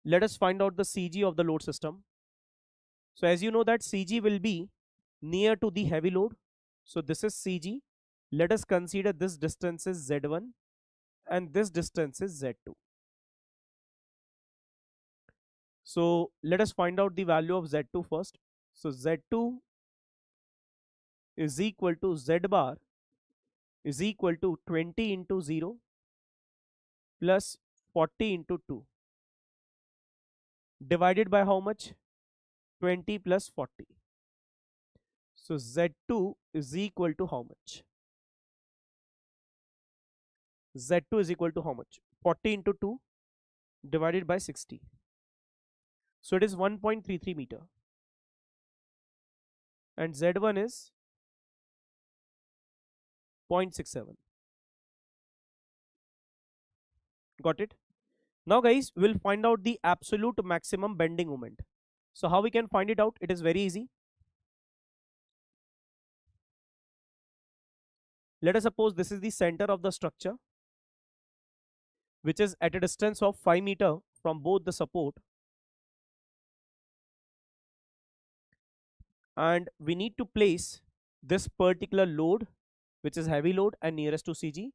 Speaker 1: Let us find out the CG of the load system. So as you know that CG will be near to the heavy load. So this is CG. Let us consider this distance is Z1 and this distance is Z2. So let us find out the value of Z2 first. So Z2 is equal to Z bar is equal to 20 into 0 plus 40 into 2 divided by how much? 20 plus 40. So Z2 is equal to how much? Z2 is equal to how much? 40 into 2 divided by 60. So it is 1.33 meter. And Z1 is 0.67. Got it? Now guys, we'll find out the absolute maximum bending moment. So how we can find it out? It is very easy. Let us suppose this is the center of the structure, which is at a distance of 5 meter from both the support. And we need to place this particular load, which is heavy load and nearest to CG,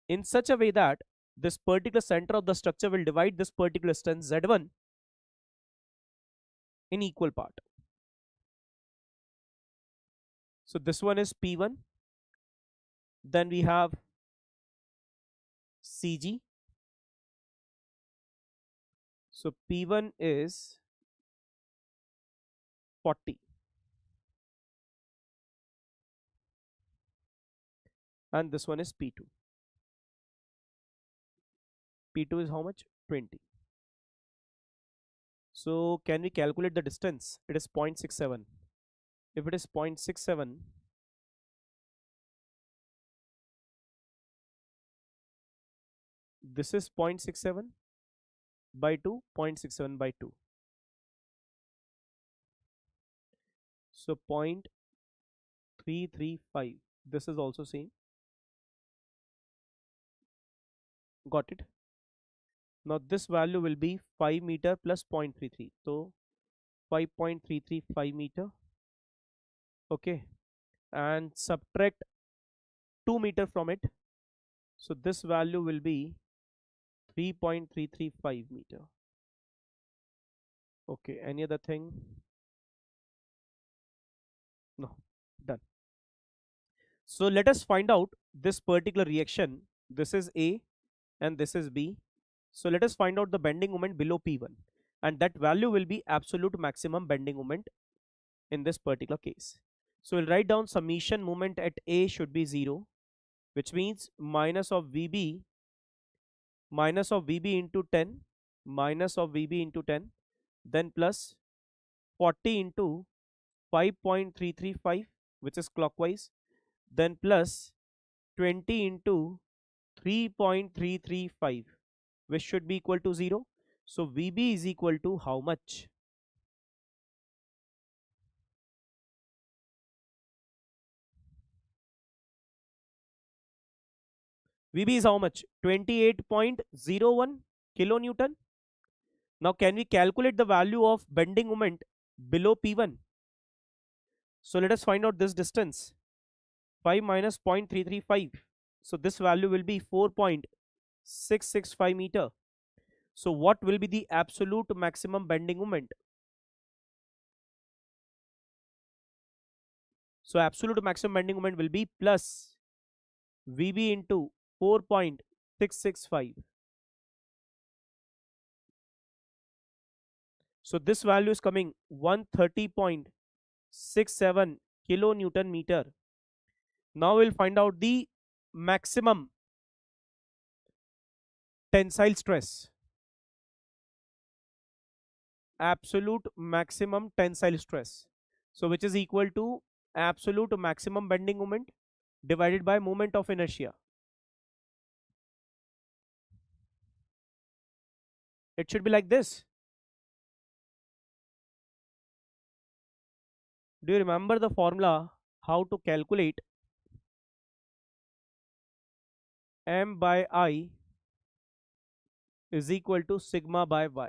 Speaker 1: in such a way that this particular center of the structure will divide this particular distance Z1 in equal part. So this one is P1. Then we have CG. So P1 is 40. And this one is P2. P2 is how much? 20. So can we calculate the distance? It is 0.67. If it is 0.67, this is 0.67 by 2, 0.67 by 2. So 0.335. This is also same. Got it? Now this value will be 5 meter plus 0.33. So 5.335 meter. Okay. And subtract 2 meter from it. So this value will be 3.335 meter. Okay. Any other thing? No. Done. So let us find out this particular reaction. This is A and this is B. So let us find out the bending moment below P1, and that value will be absolute maximum bending moment in this particular case. So we'll write down summation moment at A should be 0, which means minus of VB into 10, minus of VB into 10, then plus 40 into 5.335, which is clockwise, then plus 20 into 3.335, which should be equal to 0. So VB is equal to how much? VB is how much? 28.01 kilonewton. Now can we calculate the value of bending moment below P1? So let us find out this distance. 5 minus 0.335. So this value will be 4.665 meter. So what will be the absolute maximum bending moment? So absolute maximum bending moment will be plus VB into 4.665. So this value is coming 130.67 kilonewton meter. Now we'll find out the maximum tensile stress. Absolute maximum tensile stress. So which is equal to absolute maximum bending moment divided by moment of inertia. It should be like this. Do you remember the formula how to calculate M by I is equal to sigma by Y,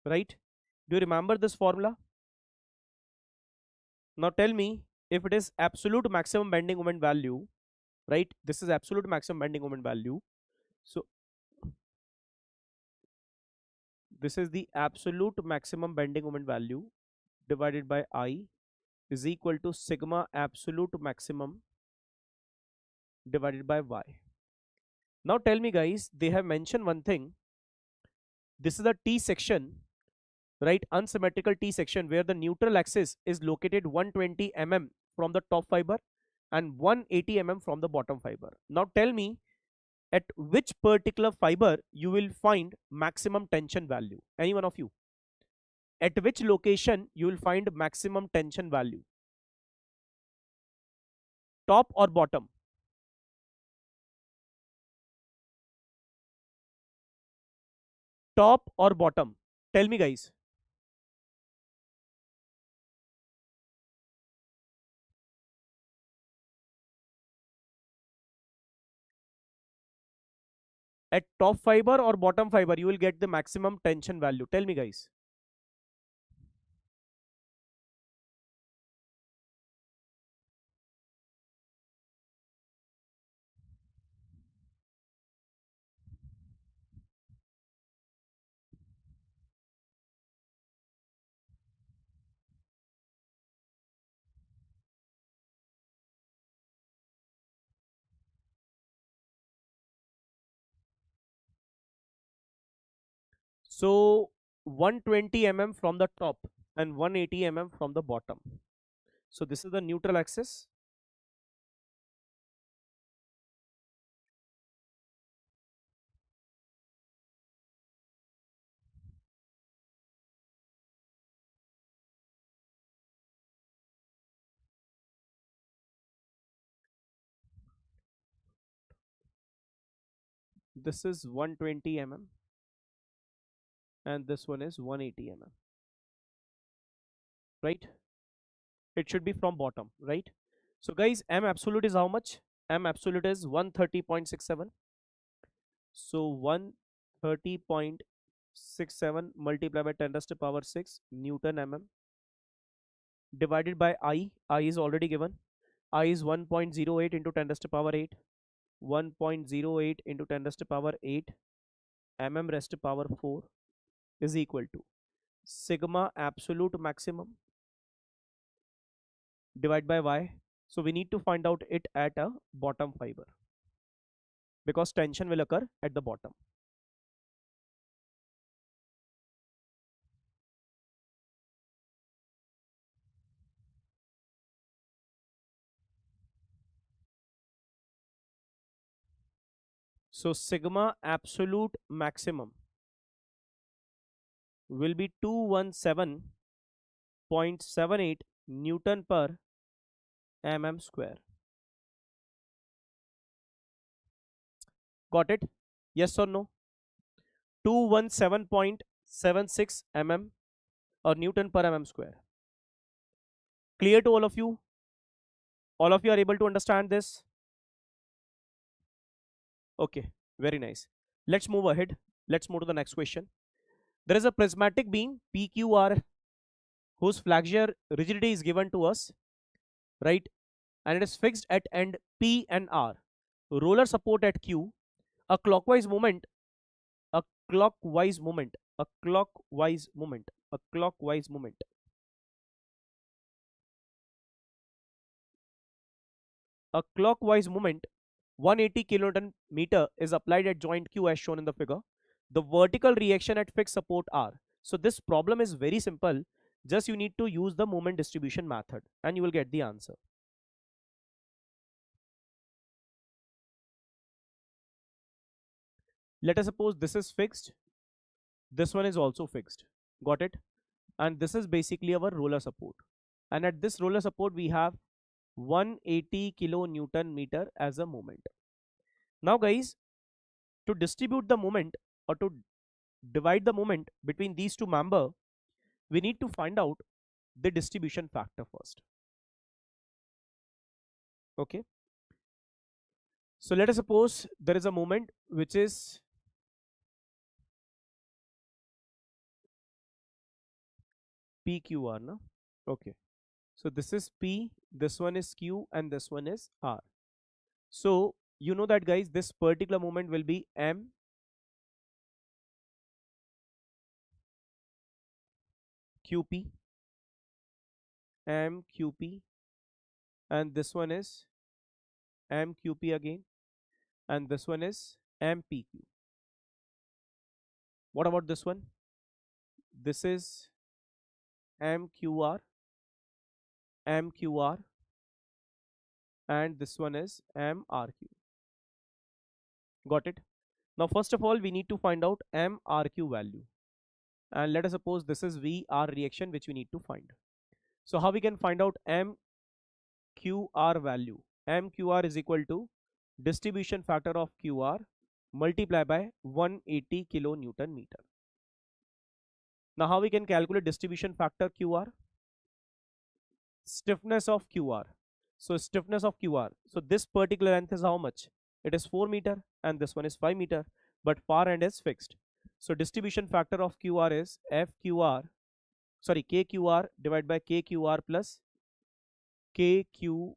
Speaker 1: right? Do you remember this formula? Now tell me, if it is absolute maximum bending moment value, right? This is absolute maximum bending moment value. So this is the absolute maximum bending moment value divided by I is equal to sigma absolute maximum divided by Y. Now tell me guys, they have mentioned one thing. This is a T section, right? Unsymmetrical T section where the neutral axis is located 120 mm from the top fiber and 180 mm from the bottom fiber. Now tell me, at which particular fiber you will find maximum tension value? Any one of you? At which location you will find maximum tension value? Top or bottom? Top or bottom? Tell me guys. At top fiber or bottom fiber you will get the maximum tension value? Tell me guys. So 120 mm from the top and 180 mm from the bottom. So this is the neutral axis. This is 120 mm and this one is 180 mm, right? It should be from bottom, right? So guys, M absolute is how much? M absolute is 130.67. So 130.67 multiplied by 10 raised to power 6 Newton mm divided by I. I is already given. I is 1.08 into 10 raised to power 8. 1.08 into 10 raised to power 8 mm raised to power 4 is equal to sigma absolute maximum divided by Y. So we need to find out it at a bottom fiber because tension will occur at the bottom. So sigma absolute maximum will be 217.78 Newton per mm square. Got it? Yes or no? 217.76 mm or Newton per mm square. Clear to all of you? All of you are able to understand this? Okay, very nice. Let's move ahead. Let's move to the next question. There is a prismatic beam PQR whose flexure rigidity is given to us, right? And it is fixed at end P and R. Roller support at Q. A clockwise movement, a clockwise movement, a clockwise movement, a clockwise movement. A clockwise movement 180 kilonewton meter is applied at joint Q as shown in the figure. The vertical reaction at fixed support R. So this problem is very simple. Just you need to use the moment distribution method and you will get the answer. Let us suppose this is fixed. This one is also fixed. Got it? And this is basically our roller support. And at this roller support, we have 180 kilonewton meter as a moment. Now, guys, to distribute the moment or to divide the moment between these two members, we need to find out the distribution factor first. Okay. So let us suppose there is a moment which is PQR. No? Okay. So this is P, this one is Q, and this one is R. So you know that, guys, this particular moment will be M QP, M QP, and this one is M QP again, and this one is M PQ. What about this one? This is MQR, MQR, and this one is MRQ. Got it? Now, first of all, we need to find out MRQ value. And let us suppose this is VR reaction which we need to find. So how we can find out MQR value? MQR is equal to distribution factor of QR multiplied by 180 kilonewton meter. Now how we can calculate distribution factor QR? Stiffness of QR. So stiffness of QR. So this particular length is how much? It is 4 meter and this one is 5 meter, but far end is fixed. So distribution factor of QR is KQR divided by KQR plus KQP.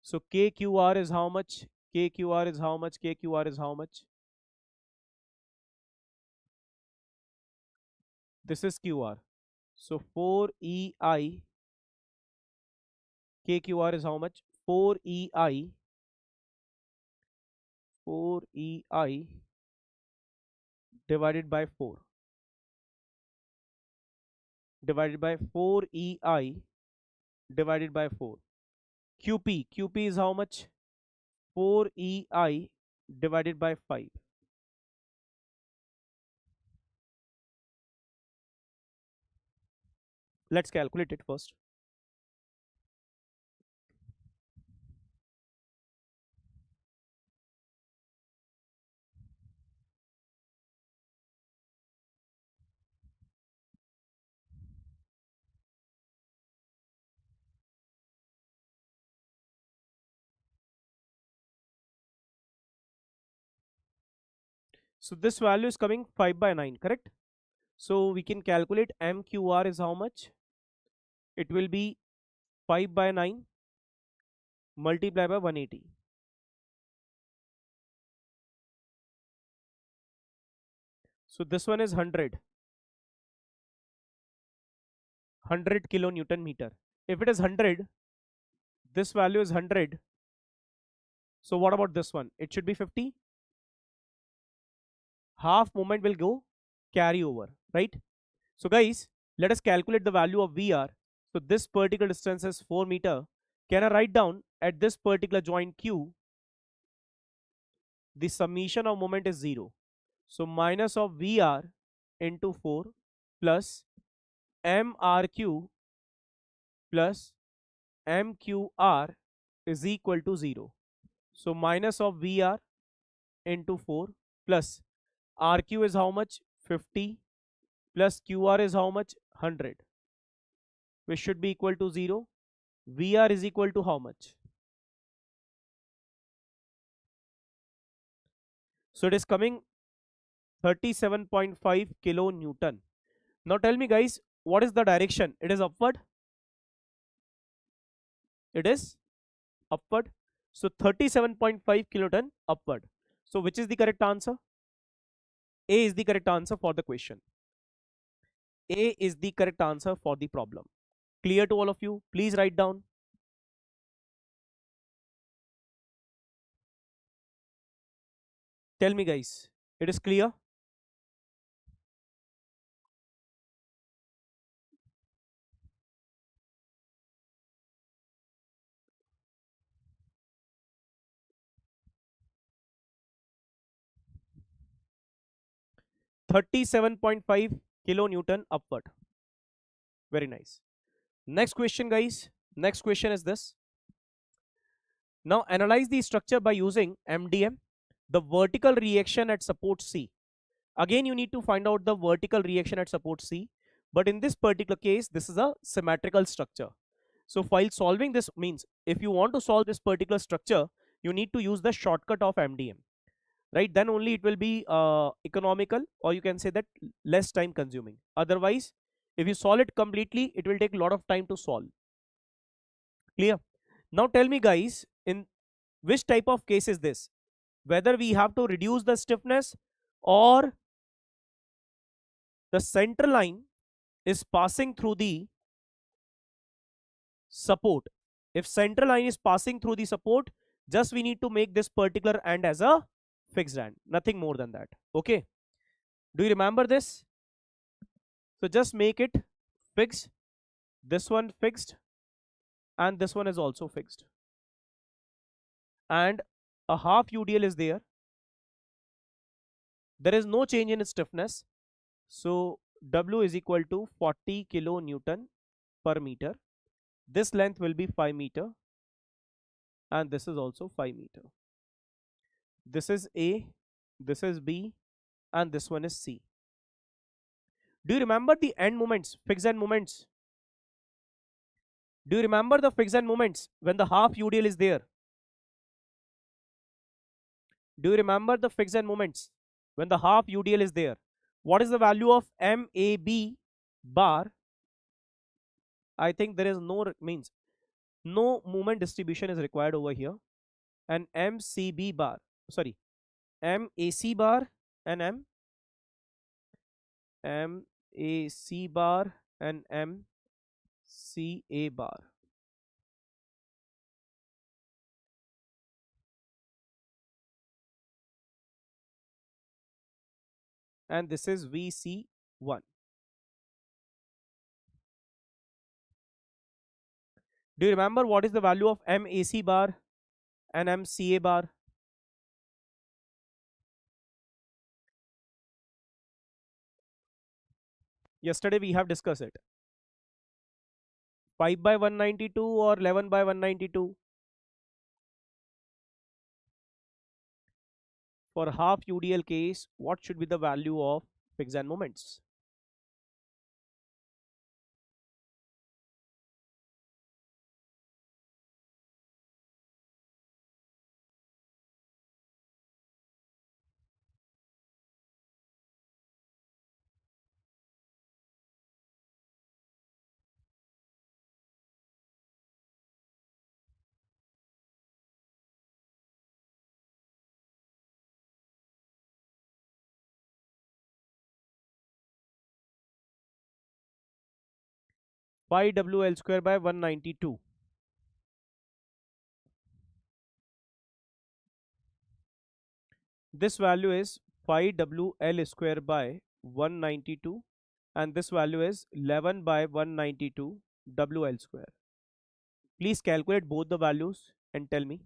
Speaker 1: So KQR is how much? KQR is how much? KQR is how much? This is QR. So 4EI. KQR is how much? 4EI. 4EI divided by 4. Divided by 4EI divided by 4. QP is how much? 4EI divided by 5. Let's calculate it first. So this value is coming 5 by 9, correct? So we can calculate MQR is how much? It will be 5 by 9 multiplied by 180. So this one is 100 kilonewton meter. If it is 100, this value is 100. So what about this one? It should be 50. Half moment will go carry over, right? So guys, let us calculate the value of VR. So this particular distance is 4 meter. Can I write down at this particular joint Q the summation of moment is 0. So minus of VR into 4 plus MRQ plus MQR is equal to 0. So minus of VR into 4 plus RQ is how much? 50 plus QR is how much? 100, which should be equal to 0. VR is equal to how much? So it is coming 37.5 kilonewton. Now tell me guys, what is the direction? It is upward. It is upward. So 37.5 kilonewton upward. So which is the correct answer? A is the correct answer for the question. A is the correct answer for the problem. Clear to all of you? Please write down. Tell me guys, it is clear? 37.5 kilonewton upward. Very nice. Next question guys. Next question is this. Now analyze the structure by using MDM. The vertical reaction at support C. Again you need to find out the vertical reaction at support C. But in this particular case, this is a symmetrical structure. So while solving this, means if you want to solve this particular structure, you need to use the shortcut of MDM. Right, then only it will be economical, or you can say that less time consuming. Otherwise, if you solve it completely, it will take a lot of time to solve. Clear? Now tell me guys, in which type of case is this? Whether we have to reduce the stiffness, or the center line is passing through the support. If center line is passing through the support, just we need to make this particular end as a fixed end, nothing more than that. Okay, do you remember this? So just make it fixed, this one fixed, and this one is also fixed, and a half UDL is there. There is no change in stiffness, so W is equal to 40 kilonewton per meter. This length will be 5 meter, and this is also 5 meter. This is A, this is B, and this one is C. Do you remember the end moments, fixed end moments? Do you remember the fixed end moments when the half UDL is there? Do you remember the fixed end moments when the half UDL is there? What is the value of MAB bar? I think there is means no moment distribution is required over here. And MCB bar, sorry, MAC bar and MAC bar and MCA bar. And this is VC1. Do you remember what is the value of MAC bar and MCA bar? Yesterday we have discussed it. 5 by 192 or 11 by 192? For half UDL case, what should be the value of fixed end moments? Pi WL square by 192. This value is 5 WL square by 192, and this value is 11 by 192 WL square. Please calculate both the values and tell me.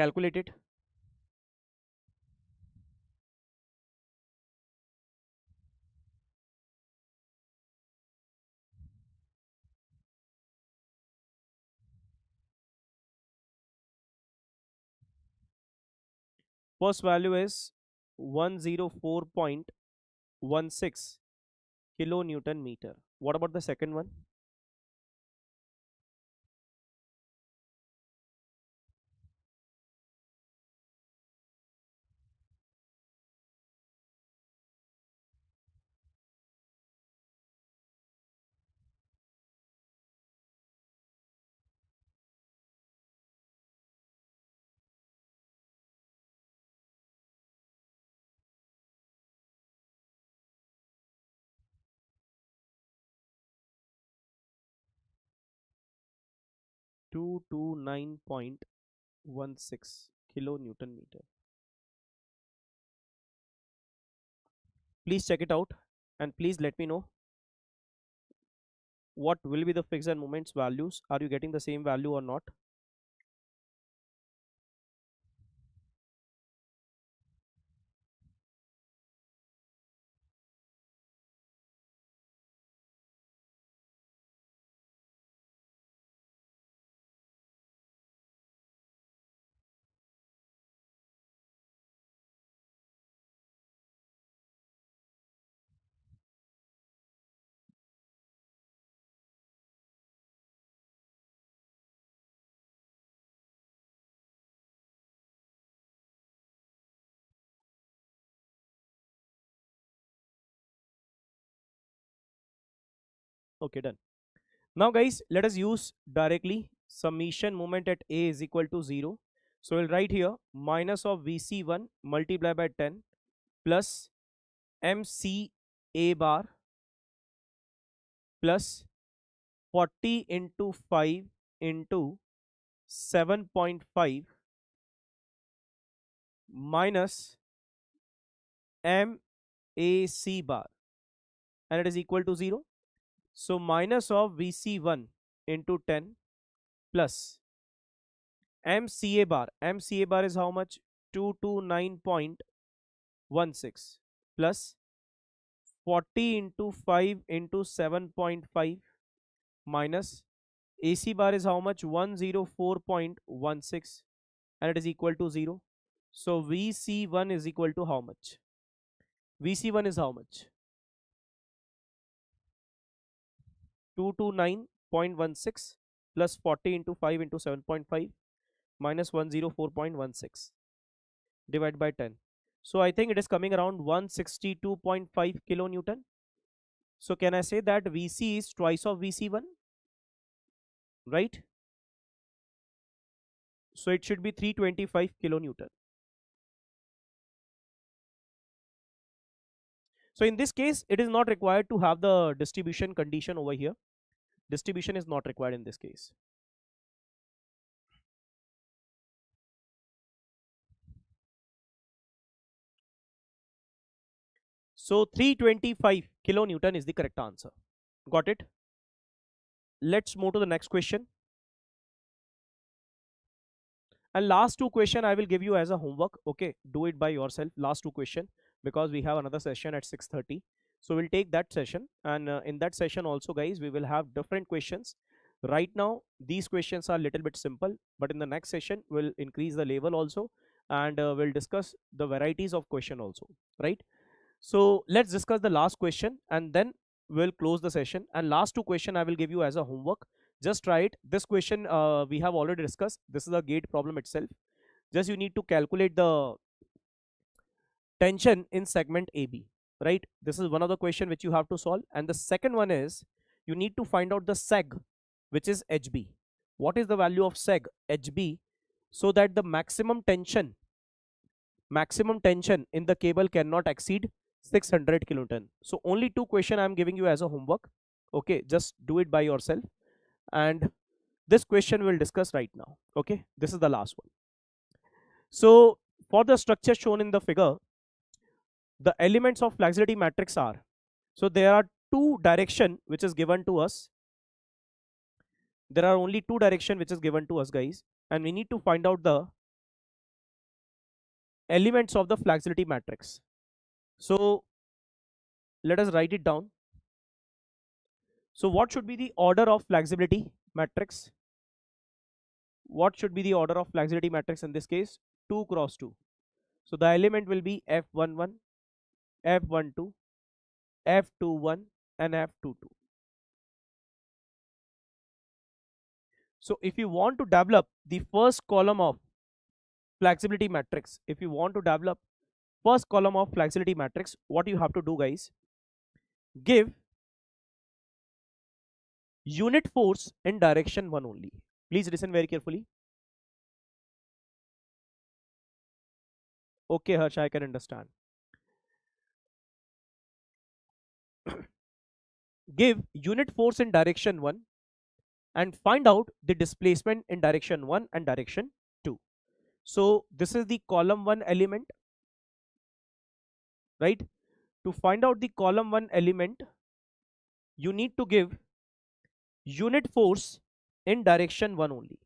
Speaker 1: Calculate it. First value is 104.16 kilonewton meter. What about the second one? 229.16 kilonewton meter. Please check it out and please let me know what will be the fixed and moments values. Are you getting the same value or not? Okay, done. Now guys, let us use directly summation moment at A is equal to 0. So we'll write here minus of VC1 multiplied by 10 plus MCA bar plus 40 into 5 into 7.5 minus MAC bar, and it is equal to 0. So minus of VC1 into 10 plus MCA bar. MCA bar is how much? 229.16 plus 40 into 5 into 7.5 minus AC bar is how much? 104.16, and it is equal to 0. So VC1 is equal to how much? VC1 is how much? 229.16 plus 40 into 5 into 7.5 minus 104.16 divided by 10. So I think it is coming around 162.5 kilonewton. So can I say that VC is twice of VC1, right? So it should be 325 kilonewton. So in this case, it is not required to have the distribution condition over here. Distribution is not required in this case. So 325 kilonewton is the correct answer. Got it? Let's move to the next question. And last two question I will give you as a homework. Okay, do it by yourself. Last two question, because we have another session at 6:30. So we'll take that session, and in that session also, guys, we will have different questions. Right now, these questions are a little bit simple, but in the next session, we'll increase the level also, and we'll discuss the varieties of question also, right? So let's discuss the last question, and then we'll close the session. And last two question I will give you as a homework. Just try it. This question we have already discussed. This is a gate problem itself. Just you need to calculate the tension in segment AB, right? This is one of the question which you have to solve. And the second one is you need to find out the seg, which is HB. What is the value of seg HB, so that the maximum tension in the cable cannot exceed 600 kilonewton. So only two question I am giving you as a homework. Okay, just do it by yourself, and this question we'll discuss right now. Okay, this is the last one. So for the structure shown in the figure, the elements of flexibility matrix are, so there are two direction which is given to us. There are only two direction which is given to us, guys, and we need to find out the elements of the flexibility matrix. So let us write it down. So what should be the order of flexibility matrix? What should be the order of flexibility matrix in this case? 2 cross 2. So the element will be F11, F12, F21 and F22. So if you want to develop the first column of flexibility matrix, if you want to develop first column of flexibility matrix, what you have to do, guys, give unit force in direction 1 only. Please listen very carefully. Okay, Harsh, I can understand. Give unit force in direction 1 and find out the displacement in direction 1 and direction 2. So this is the column 1 element, right? To find out the column 1 element, you need to give unit force in direction 1 only.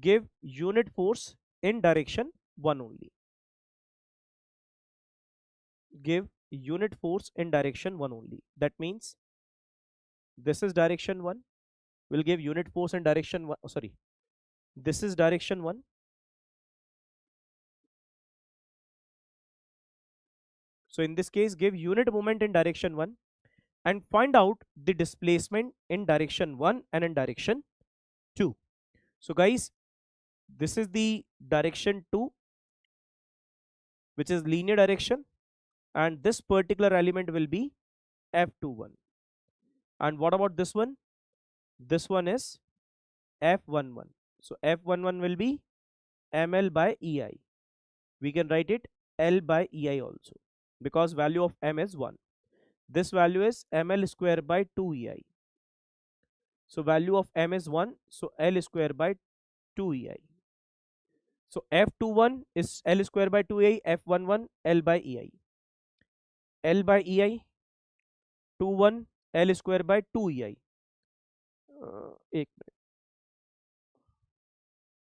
Speaker 1: Give unit force in direction 1 only. Give unit force in direction 1 only. That means this is direction 1. We'll give unit force in direction 1. Oh, sorry. This is direction 1. So in this case, give unit moment in direction 1 and find out the displacement in direction 1 and in direction 2. So guys, this is the direction 2, which is linear direction, and this particular element will be F21. And what about this one? This one is F11. So F11 will be ml by ei. We can write it L by ei also, because value of m is 1. This value is ml square by 2 ei. So value of m is 1, so L square by 2 ei. So F21 is L square by 2 ei, F11 L by ei. L by ei, 21 L square by 2 ei. एक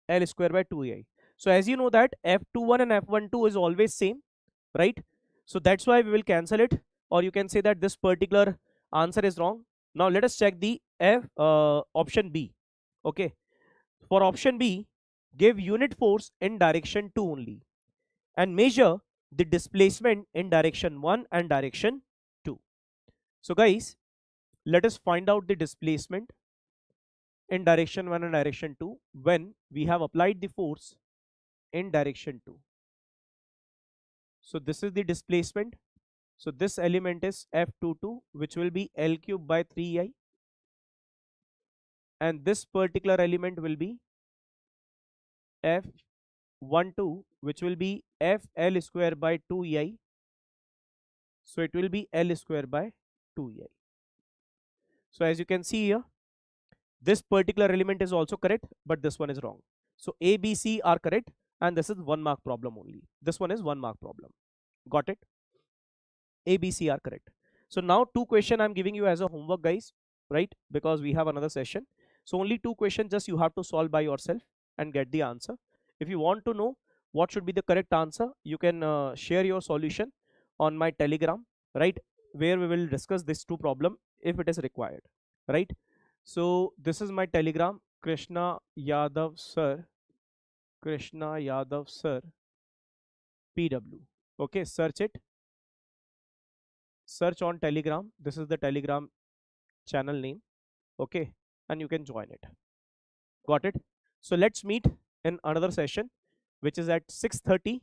Speaker 1: L square by 2 ei. So as you know that F21 and F12 is always same, right? So that's why we will cancel it, or you can say that this particular answer is wrong. Now let us check the option B. Okay, for option B, give unit force in direction 2 only and measure the displacement in direction 1 and direction 2. So guys, let us find out the displacement in direction 1 and direction 2 when we have applied the force in direction 2. So this is the displacement. So this element is F22, which will be L cube by 3i, and this particular element will be F12, which will be FL square by 2ei. So it will be L square by 2ei. So as you can see here, this particular element is also correct, but this one is wrong. So A, B, C are correct, and this is 1 mark problem only. This one is 1 mark problem. Got it? A, B, C are correct. So now 2 questions I'm giving you as a homework, guys, right? Because we have another session. So only 2 questions just you have to solve by yourself and get the answer. If you want to know what should be the correct answer, you can share your solution on my Telegram, right? Where we will discuss these 2 problems if it is required, right? So this is my Telegram, Krishna Yadav Sir, Krishna Yadav Sir, PW. Okay, search it. Search on Telegram. This is the Telegram channel name. Okay, and you can join it. Got it? So let's meet in another session, which is at 6:30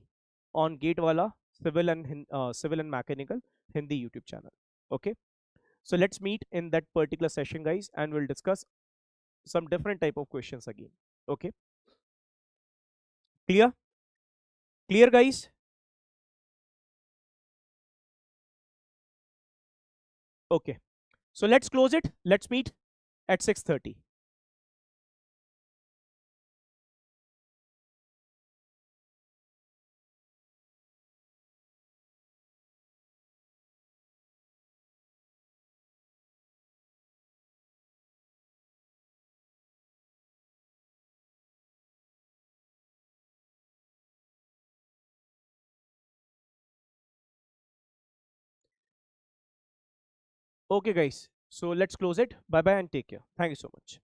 Speaker 1: on Wallah Civil and Mechanical Hindi YouTube channel. Okay, so let's meet in that particular session, guys, and we'll discuss some different type of questions again. Okay, clear? Clear, guys? Okay, so let's close it. Let's meet at 6:30. Okay, guys. So let's close it. Bye bye and take care. Thank you so much.